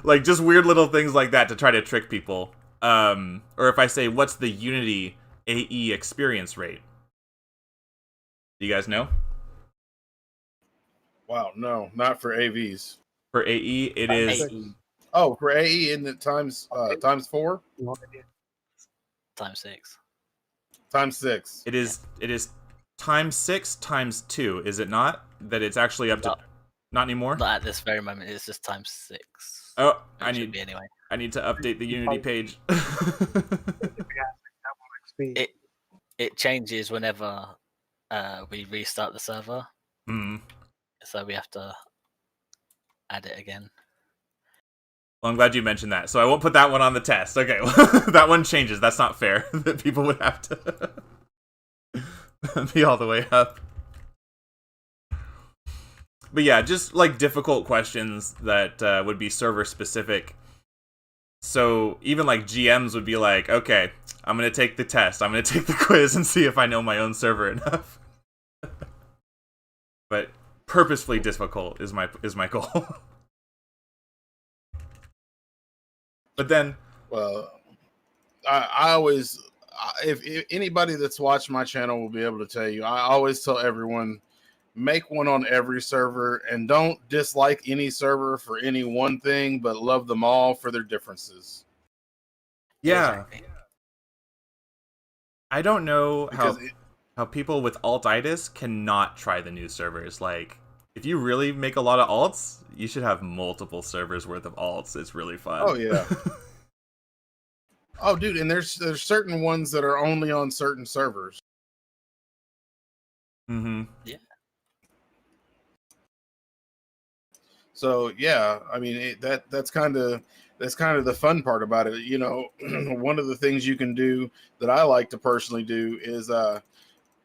Yep. Just weird little things like that to try to trick people. Or if I say, what's the Unity AE experience rate? Do you guys know? Wow, no, not for AVs. For AE, it is... Oh, for AE, isn't it times 4? Times 6. Times 6. It is times 6 times 2, is it not? That it's actually up to... Not anymore? Not at this very moment, it's just times 6. Oh, I It should need be anyway. I need to update the Unity page. It changes whenever we restart the server. Mm. So we have to add it again. Well, I'm glad you mentioned that. So I won't put that one on the test. Okay, that one changes. That's not fair. That people would have to be all the way up. But yeah, just difficult questions that would be server specific. So even GMs would be like, okay, I'm going to take the test. I'm going to take the quiz and see if I know my own server enough. But purposefully difficult is my goal. But then... Well, I always... If anybody that's watched my channel will be able to tell you, I always tell everyone, make one on every server, and don't dislike any server for any one thing, but love them all for their differences. Yeah. Exactly. I don't know Because how people with alt-itis cannot try the new servers. Like, if you really make a lot of alts, you should have multiple servers worth of alts. It's really fun. Oh, yeah. Oh, dude, and there's certain ones that are only on certain servers. Mm-hmm. Yeah. So yeah, I mean that's kind of the fun part about it. You know, one of the things you can do that I like to personally do is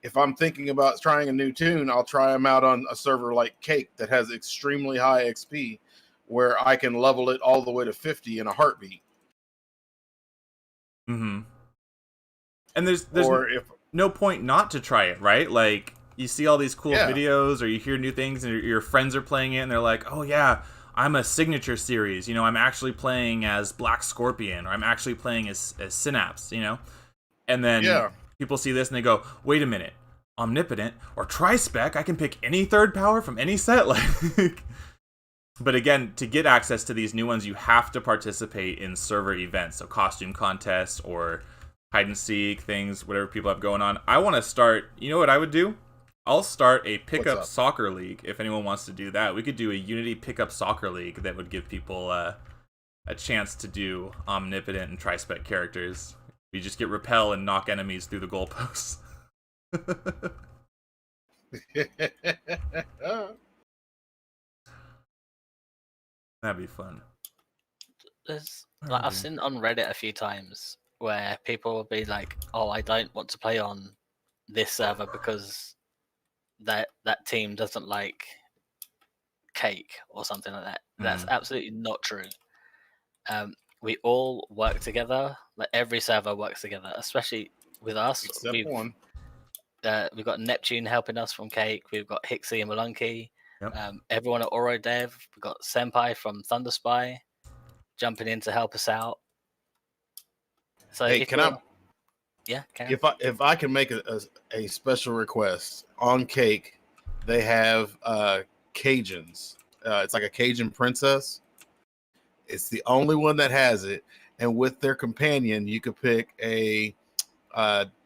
if I'm thinking about trying a new tune, I'll try them out on a server like Cake that has extremely high XP, where I can level it all the way to 50 in a heartbeat. Mm-hmm. And there's no point not to try it, right? Like, you see all these cool videos, or you hear new things, and your friends are playing it, and they're like, oh yeah, I'm a signature series, you know, I'm actually playing as Black Scorpion, or I'm actually playing as Synapse, you know? And then people see this and they go, wait a minute, Omnipotent or Tri-Spec, I can pick any third power from any set? Like, but again, to get access to these new ones, you have to participate in server events, so costume contests or hide and seek things, whatever people have going on. I want to start, you know what I would do? I'll start a pickup soccer league if anyone wants to do that. We could do a Unity pickup soccer league that would give people a chance to do Omnipotent and Tri-Spec characters. You just get repel and knock enemies through the goalposts. That'd be fun. I've seen on Reddit a few times where people will be like, "Oh, I don't want to play on this server because that team doesn't like Cake or something like that." That's absolutely not true. We all work together. Like, every server works together, especially with us. Except one. We've got Neptune helping us from Cake. We've got Hixie and Malunky. Yep. Everyone at Oro Dev. We've got Senpai from Thunder Spy jumping in to help us out. So hey, if I can make a special request on Cake, they have Cajuns. It's like a Cajun princess. It's the only one that has it, and with their companion, you could pick a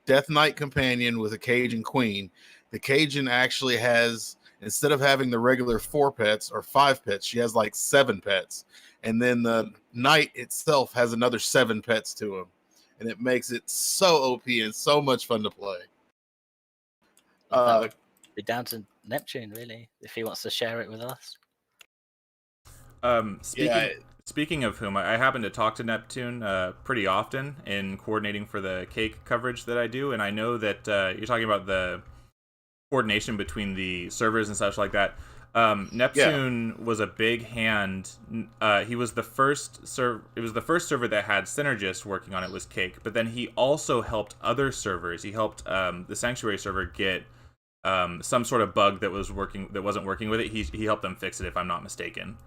Death Knight companion with a Cajun queen. The Cajun actually has, instead of having the regular 4 pets or 5 pets, she has like 7 pets, and then the knight itself has another 7 pets to him, and it makes it so OP and so much fun to play. Be down to Neptune, really, if he wants to share it with us. Speaking of whom, I happen to talk to Neptune pretty often in coordinating for the Cake coverage that I do, and I know that you're talking about the coordination between the servers and such like that. Neptune was a big hand. He was the first It was the first server that had Synergist working on it, was Cake, but then he also helped other servers. He helped the Sanctuary server get some sort of bug that wasn't working with it. He helped them fix it, if I'm not mistaken.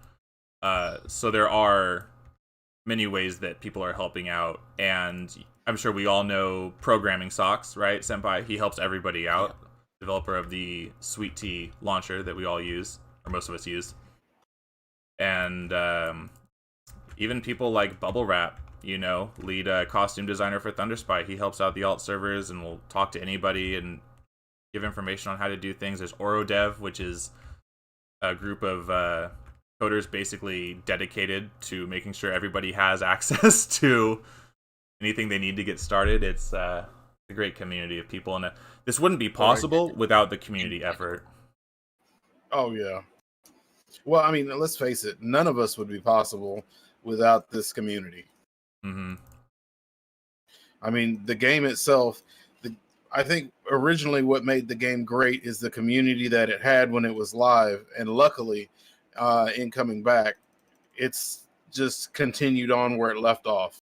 So there are many ways that people are helping out, and I'm sure we all know Programming Socks, right? Senpai, he helps everybody out. Yeah. Developer of the Sweet Tea launcher that we all use, or most of us use. And even people like Bubble Wrap, you know, lead costume designer for Thunderspy. He helps out the alt servers and will talk to anybody and give information on how to do things. There's OroDev, which is a group of coders basically dedicated to making sure everybody has access to anything they need to get started. It's a great community of people, and this wouldn't be possible without the community effort. Oh yeah. Well, I mean, let's face it, none of us would be possible without this community. Mm-hmm. I mean, the game itself, I think originally what made the game great is the community that it had when it was live, and luckily, in coming back, it's just continued on where it left off.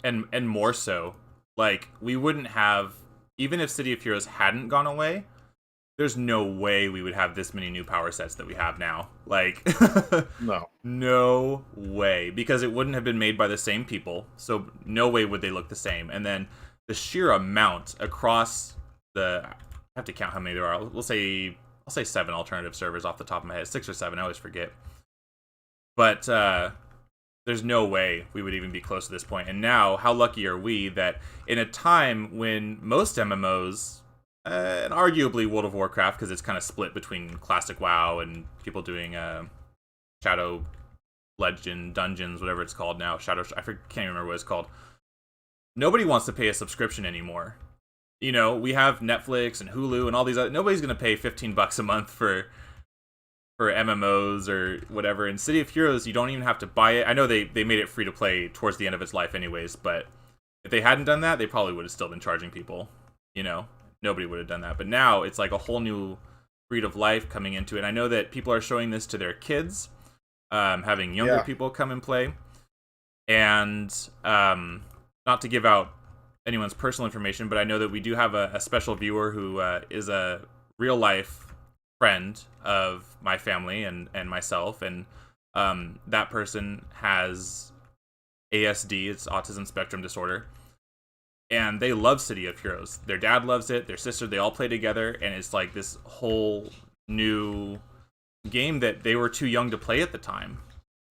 And more so, like, we wouldn't have, even if City of Heroes hadn't gone away, there's no way we would have this many new power sets that we have now. Like, no way, because it wouldn't have been made by the same people, so no way would they look the same. And then the sheer amount across the have to count how many there are. I'll say 7 alternative servers off the top of my head. 6 or 7, I always forget. But there's no way we would even be close to this point. And now, how lucky are we that in a time when most MMOs, and arguably World of Warcraft, because it's kind of split between classic WoW and people doing Shadow Legend, Dungeons, whatever it's called now. Can't even remember what it's called. Nobody wants to pay a subscription anymore. You know, we have Netflix and Hulu and all these other... Nobody's going to pay $15 a month for MMOs or whatever. In City of Heroes, you don't even have to buy it. I know they made it free to play towards the end of its life anyways, but if they hadn't done that, they probably would have still been charging people. You know, nobody would have done that. But now it's like a whole new breed of life coming into it. I know that people are showing this to their kids, having younger people come and play. And not to give out anyone's personal information, but I know that we do have a special viewer who is a real life friend of my family and myself, and that person has ASD, it's autism spectrum disorder, and they love City of Heroes. Their dad loves it, their sister, they all play together, and it's like this whole new game that they were too young to play at the time.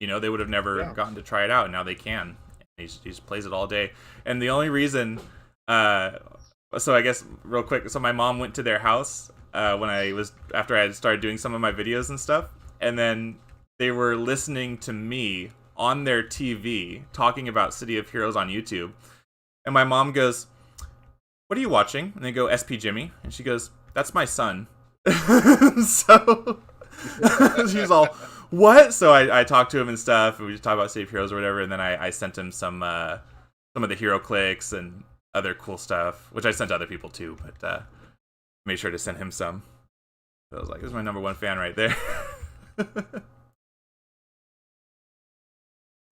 You know, they would have never gotten to try it out, and now they can. He just plays it all day. And the only reason, so I guess real quick, so my mom went to their house after I had started doing some of my videos and stuff, and then they were listening to me on their TV talking about City of Heroes on YouTube. And my mom goes, "What are you watching?" And they go, "SP Jimmy." And she goes, "That's my son." So she's all, "What?" So I talked to him and stuff, and we just talked about City of Heroes or whatever, and then I sent him some of the hero clicks and other cool stuff, which I sent to other people too, but made sure to send him some. So I was like, "This is my number 1 fan right there."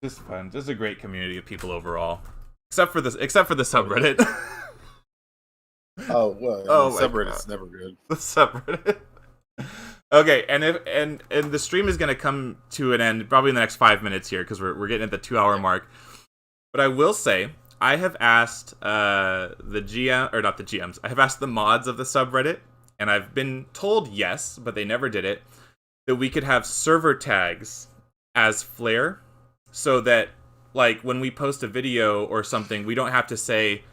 Just fun. Just a great community of people overall. Except for the subreddit. Oh, well, subreddit's never good. The subreddit. Okay, and the stream is going to come to an end probably in the next 5 minutes here, because we're getting at the 2-hour mark. But I will say, I have asked the GM, or not the GMs, I have asked the mods of the subreddit, and I've been told yes, but they never did it, that we could have server tags as flair, so that, like, when we post a video or something, we don't have to say,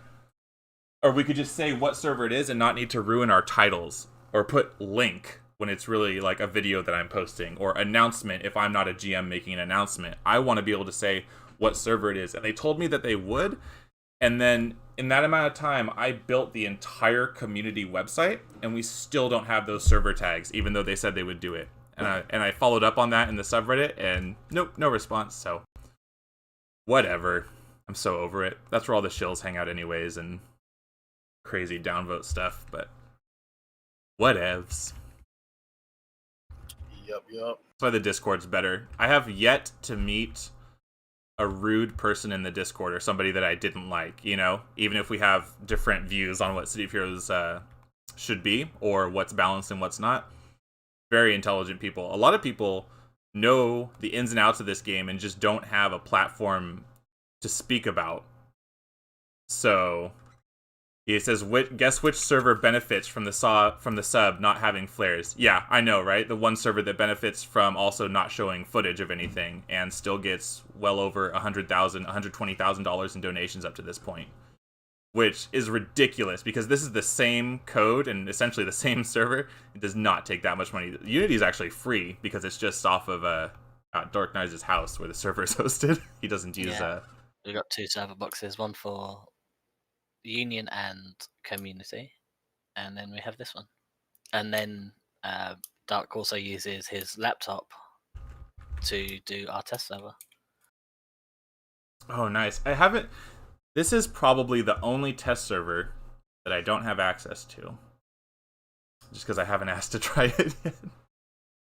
or we could just say what server it is and not need to ruin our titles, or put link when it's really like a video that I'm posting, or announcement if I'm not a GM making an announcement. I want to be able to say what server it is. And they told me that they would, and then in that amount of time, I built the entire community website, and we still don't have those server tags, even though they said they would do it. And I followed up on that in the subreddit, and nope, no response, so whatever. I'm so over it. That's where all the shills hang out anyways, and crazy downvote stuff, but whatevs. Yep. That's why the Discord's better. I have yet to meet a rude person in the Discord, or somebody that I didn't like, you know? Even if we have different views on what City of Heroes should be, or what's balanced and what's not. Very intelligent people. A lot of people know the ins and outs of this game and just don't have a platform to speak about. So he says, "Guess which server benefits from the sub not having flares?" Yeah, I know, right? The one server that benefits from also not showing footage of anything, and still gets well over $120,000 in donations up to this point, which is ridiculous, because this is the same code and essentially the same server. It does not take that much money. Unity is actually free, because it's just off of Dark Knight's house where the server is hosted. He doesn't use We got 2 server boxes, one for Union and Community, and then we have this one. And then Dark also uses his laptop to do our test server. Oh, nice. This is probably the only test server that I don't have access to, just because I haven't asked to try it yet.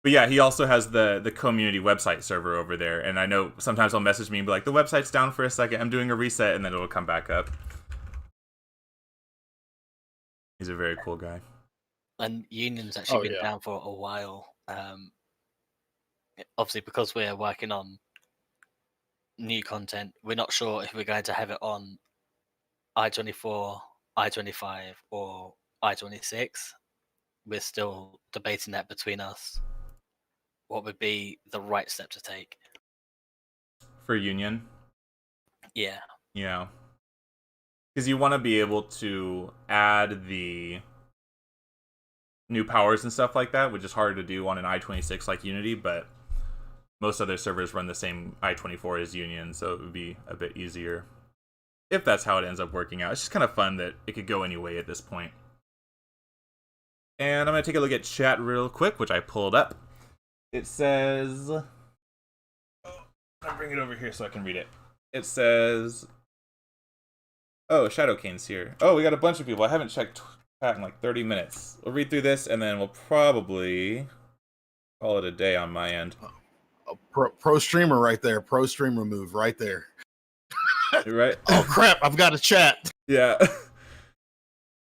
But yeah, he also has the community website server over there, and I know sometimes he'll message me and be like, "The website's down for a second, I'm doing a reset," and then it'll come back up. He's a very cool guy. And Union's actually been down for a while. Obviously, because we're working on new content, we're not sure if we're going to have it on I-24, I-25, or I-26. we're still debating that between us. What would be the right step to take for Union? Yeah. Yeah. Because you want to be able to add the new powers and stuff like that, which is hard to do on an i26 like Unity, but most other servers run the same i24 as Union, so it would be a bit easier if that's how it ends up working out. It's just kind of fun that it could go any way at this point. And I'm going to take a look at chat real quick, which I pulled up. It says... I'll bring it over here so I can read it. It says... Oh, Shadowcane's here. Oh, we got a bunch of people. I haven't checked chat in like 30 minutes. We'll read through this, and then we'll probably call it a day on my end. Pro streamer right there. Pro streamer move right there. You're right. Oh, crap. I've got a chat. Yeah.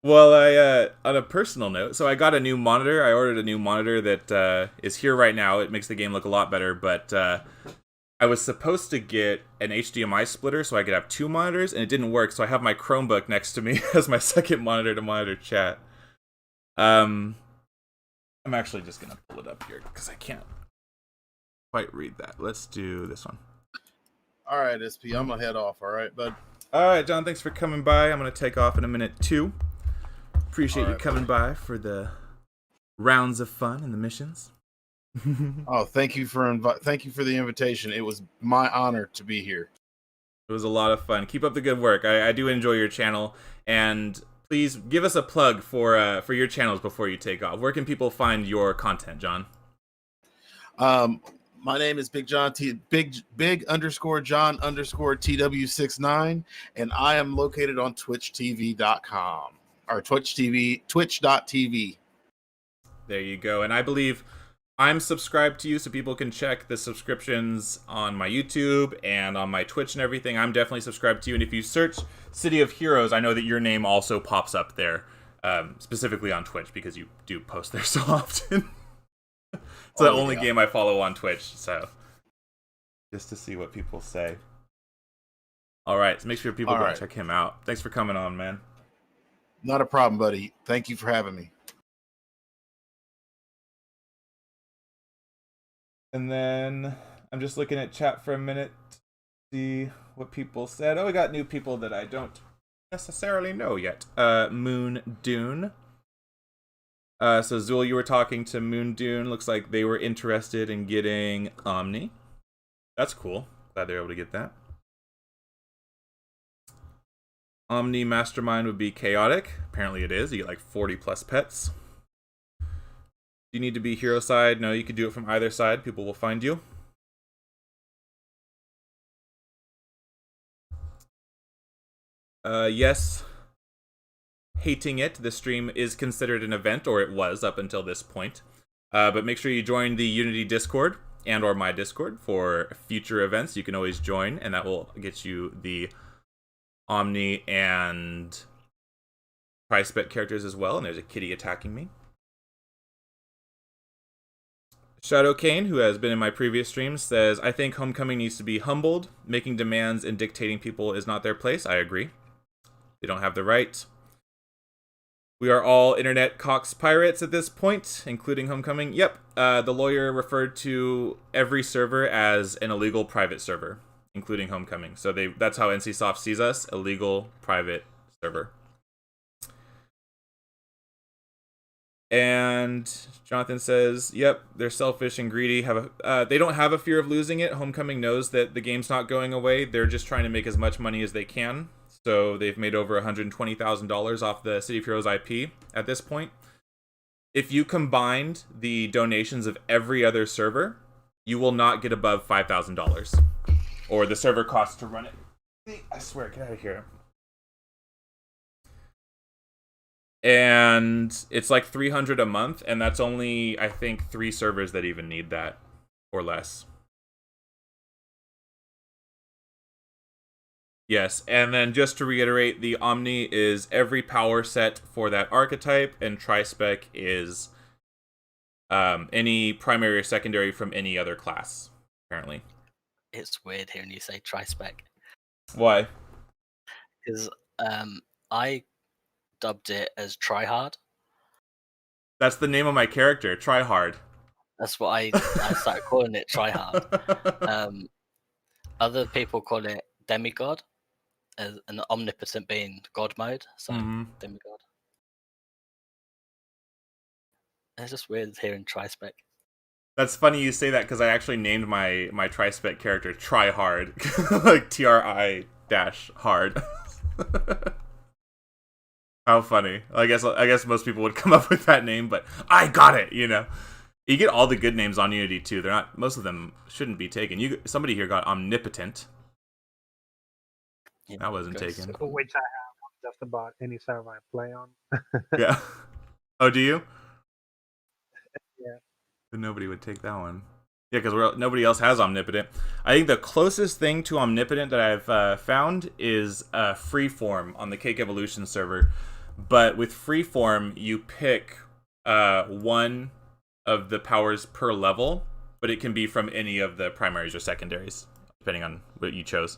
Well, I on a personal note, so I got a new monitor. I ordered a new monitor that is here right now. It makes the game look a lot better, but I was supposed to get an HDMI splitter so I could have two monitors, and it didn't work, so I have my Chromebook next to me as my second monitor to monitor chat. I'm actually just going to pull it up here, because I can't quite read that. Let's do this one. All right, SP, I'm going to head off, all right, bud? All right, John, thanks for coming by. I'm going to take off in a minute, too. Appreciate you coming by for the rounds of fun and the missions. Oh, thank you for the invitation. It was my honor to be here. It was a lot of fun. Keep up the good work. I do enjoy your channel, and please give us a plug for your channels before you take off. Where can people find your content, John? My name is Big John Big underscore John underscore TW69, and I am located on TwitchTV.com or Twitch.tv. There you go. And I believe I'm subscribed to you, so people can check the subscriptions on my YouTube and on my Twitch and everything. I'm definitely subscribed to you. And if you search City of Heroes, I know that your name also pops up there, specifically on Twitch, because you do post there so often. It's the only game I follow on Twitch, so just to see what people say. All right, so make sure people go check him out. Thanks for coming on, man. Not a problem, buddy. Thank you for having me. And then I'm just looking at chat for a minute to see what people said. Oh, we got new people that I don't necessarily know yet. Moon Dune. So Zul, you were talking to Moon Dune. Looks like they were interested in getting Omni. That's cool. Glad they're able to get that. Omni Mastermind would be chaotic. Apparently it is. You get like 40 plus pets. Do you need to be hero side? No, you can do it from either side. People will find you. Yes. Hating it. The stream is considered an event, or it was up until this point. But make sure you join the Unity Discord and or my Discord for future events. You can always join, and that will get you the Omni and Tri-Spec characters as well. And there's a kitty attacking me. Shadowcane, who has been in my previous streams, says, I think Homecoming needs to be humbled. Making demands and dictating people is not their place. I agree. They don't have the right. We are all internet cox pirates at this point, including Homecoming. Yep, the lawyer referred to every server as an illegal private server, including Homecoming. So that's how NCSoft sees us, illegal private server. And Jonathan says, yep, they're selfish and greedy. They don't have a fear of losing it. Homecoming knows that the game's not going away. They're just trying to make as much money as they can. So they've made over $120,000 off the City of Heroes IP at this point. If you combined the donations of every other server, you will not get above $5,000. Or the server costs to run it. I swear, get out of here. And it's like $300 a month, and that's only, I think, 3 servers that even need that, or less. Yes, and then just to reiterate, the Omni is every power set for that archetype, and Tri-Spec is any primary or secondary from any other class, apparently. It's weird hearing you say Tri-Spec. Why? Because I dubbed it as Tryhard. That's the name of my character, Try Hard. That's what I started calling it, Try Hard. Other people call it Demigod, as an omnipotent being God mode, so Demigod. It's just weird hearing Tri-Spec. That's funny you say that because I actually named my Tri-Spec character Try Hard, like TRI-hard. How funny! I guess most people would come up with that name, but I got it. You know, you get all the good names on Unity too. They're not. Most of them shouldn't be taken. Somebody here got Omnipotent. Yeah, that wasn't taken. Which I have on just about any server I play on. Yeah. Oh, do you? Yeah. Nobody would take that one. Yeah, because nobody else has Omnipotent. I think the closest thing to Omnipotent that I've found is Freeform on the Cake Evolution server. But with Freeform, you pick one of the powers per level, but it can be from any of the primaries or secondaries, depending on what you chose.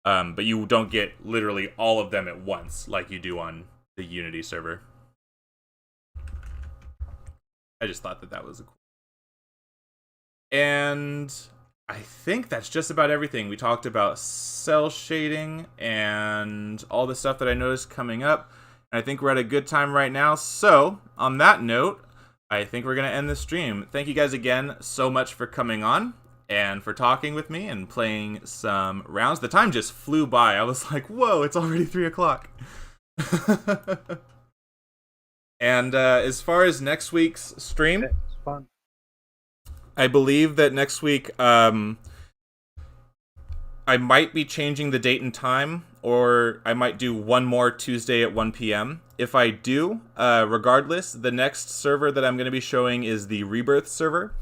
But you don't get literally all of them at once like you do on the Unity server. I just thought that was a cool. And I think that's just about everything. We talked about cell shading and all the stuff that I noticed coming up. And I think we're at a good time right now. So, on that note, I think we're going to end the stream. Thank you guys again so much for coming on and for talking with me and playing some rounds. The time just flew by. I was like, whoa, it's already 3 o'clock. And as far as next week's stream, It's fun. I believe that next week I might be changing the date and time, or I might do one more Tuesday at 1 p.m. If I do, regardless, the next server that I'm going to be showing is the Rebirth server.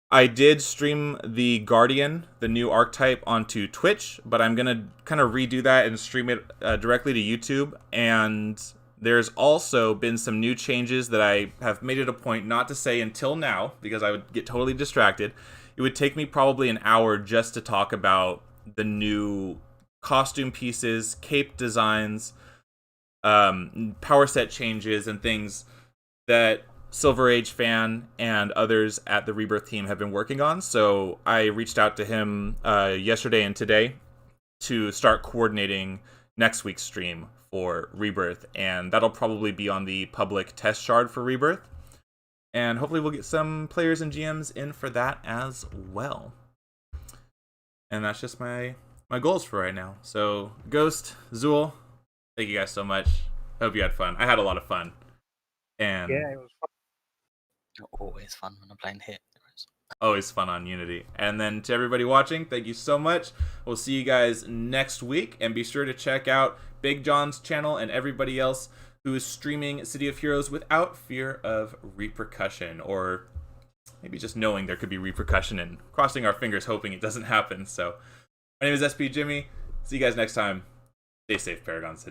I did stream the Guardian, the new archetype, onto Twitch, but I'm going to kind of redo that and stream it directly to YouTube. And there's also been some new changes that I have made it a point not to say until now, because I would get totally distracted. It would take me probably an hour just to talk about the new costume pieces, cape designs, power set changes, and things that Silver Age Fan and others at the Rebirth team have been working on. So I reached out to him yesterday and today to start coordinating next week's stream for Rebirth, and that'll probably be on the public test shard for Rebirth, and hopefully we'll get some players and GMs in for that as well. And that's just my goals for right now. So Ghost, Zool, thank you guys so much. Hope you had fun. I had a lot of fun. And Yeah, it was fun. Always fun when I'm playing Hit. always fun on Unity. And then to everybody watching, thank you so much. We'll see you guys next week, and be sure to check out Big John's channel and everybody else who is streaming City of Heroes without fear of repercussion, or maybe just knowing there could be repercussion and crossing our fingers hoping it doesn't happen. So my name is SP Jimmy. See you guys next time. Stay safe, Paragon City.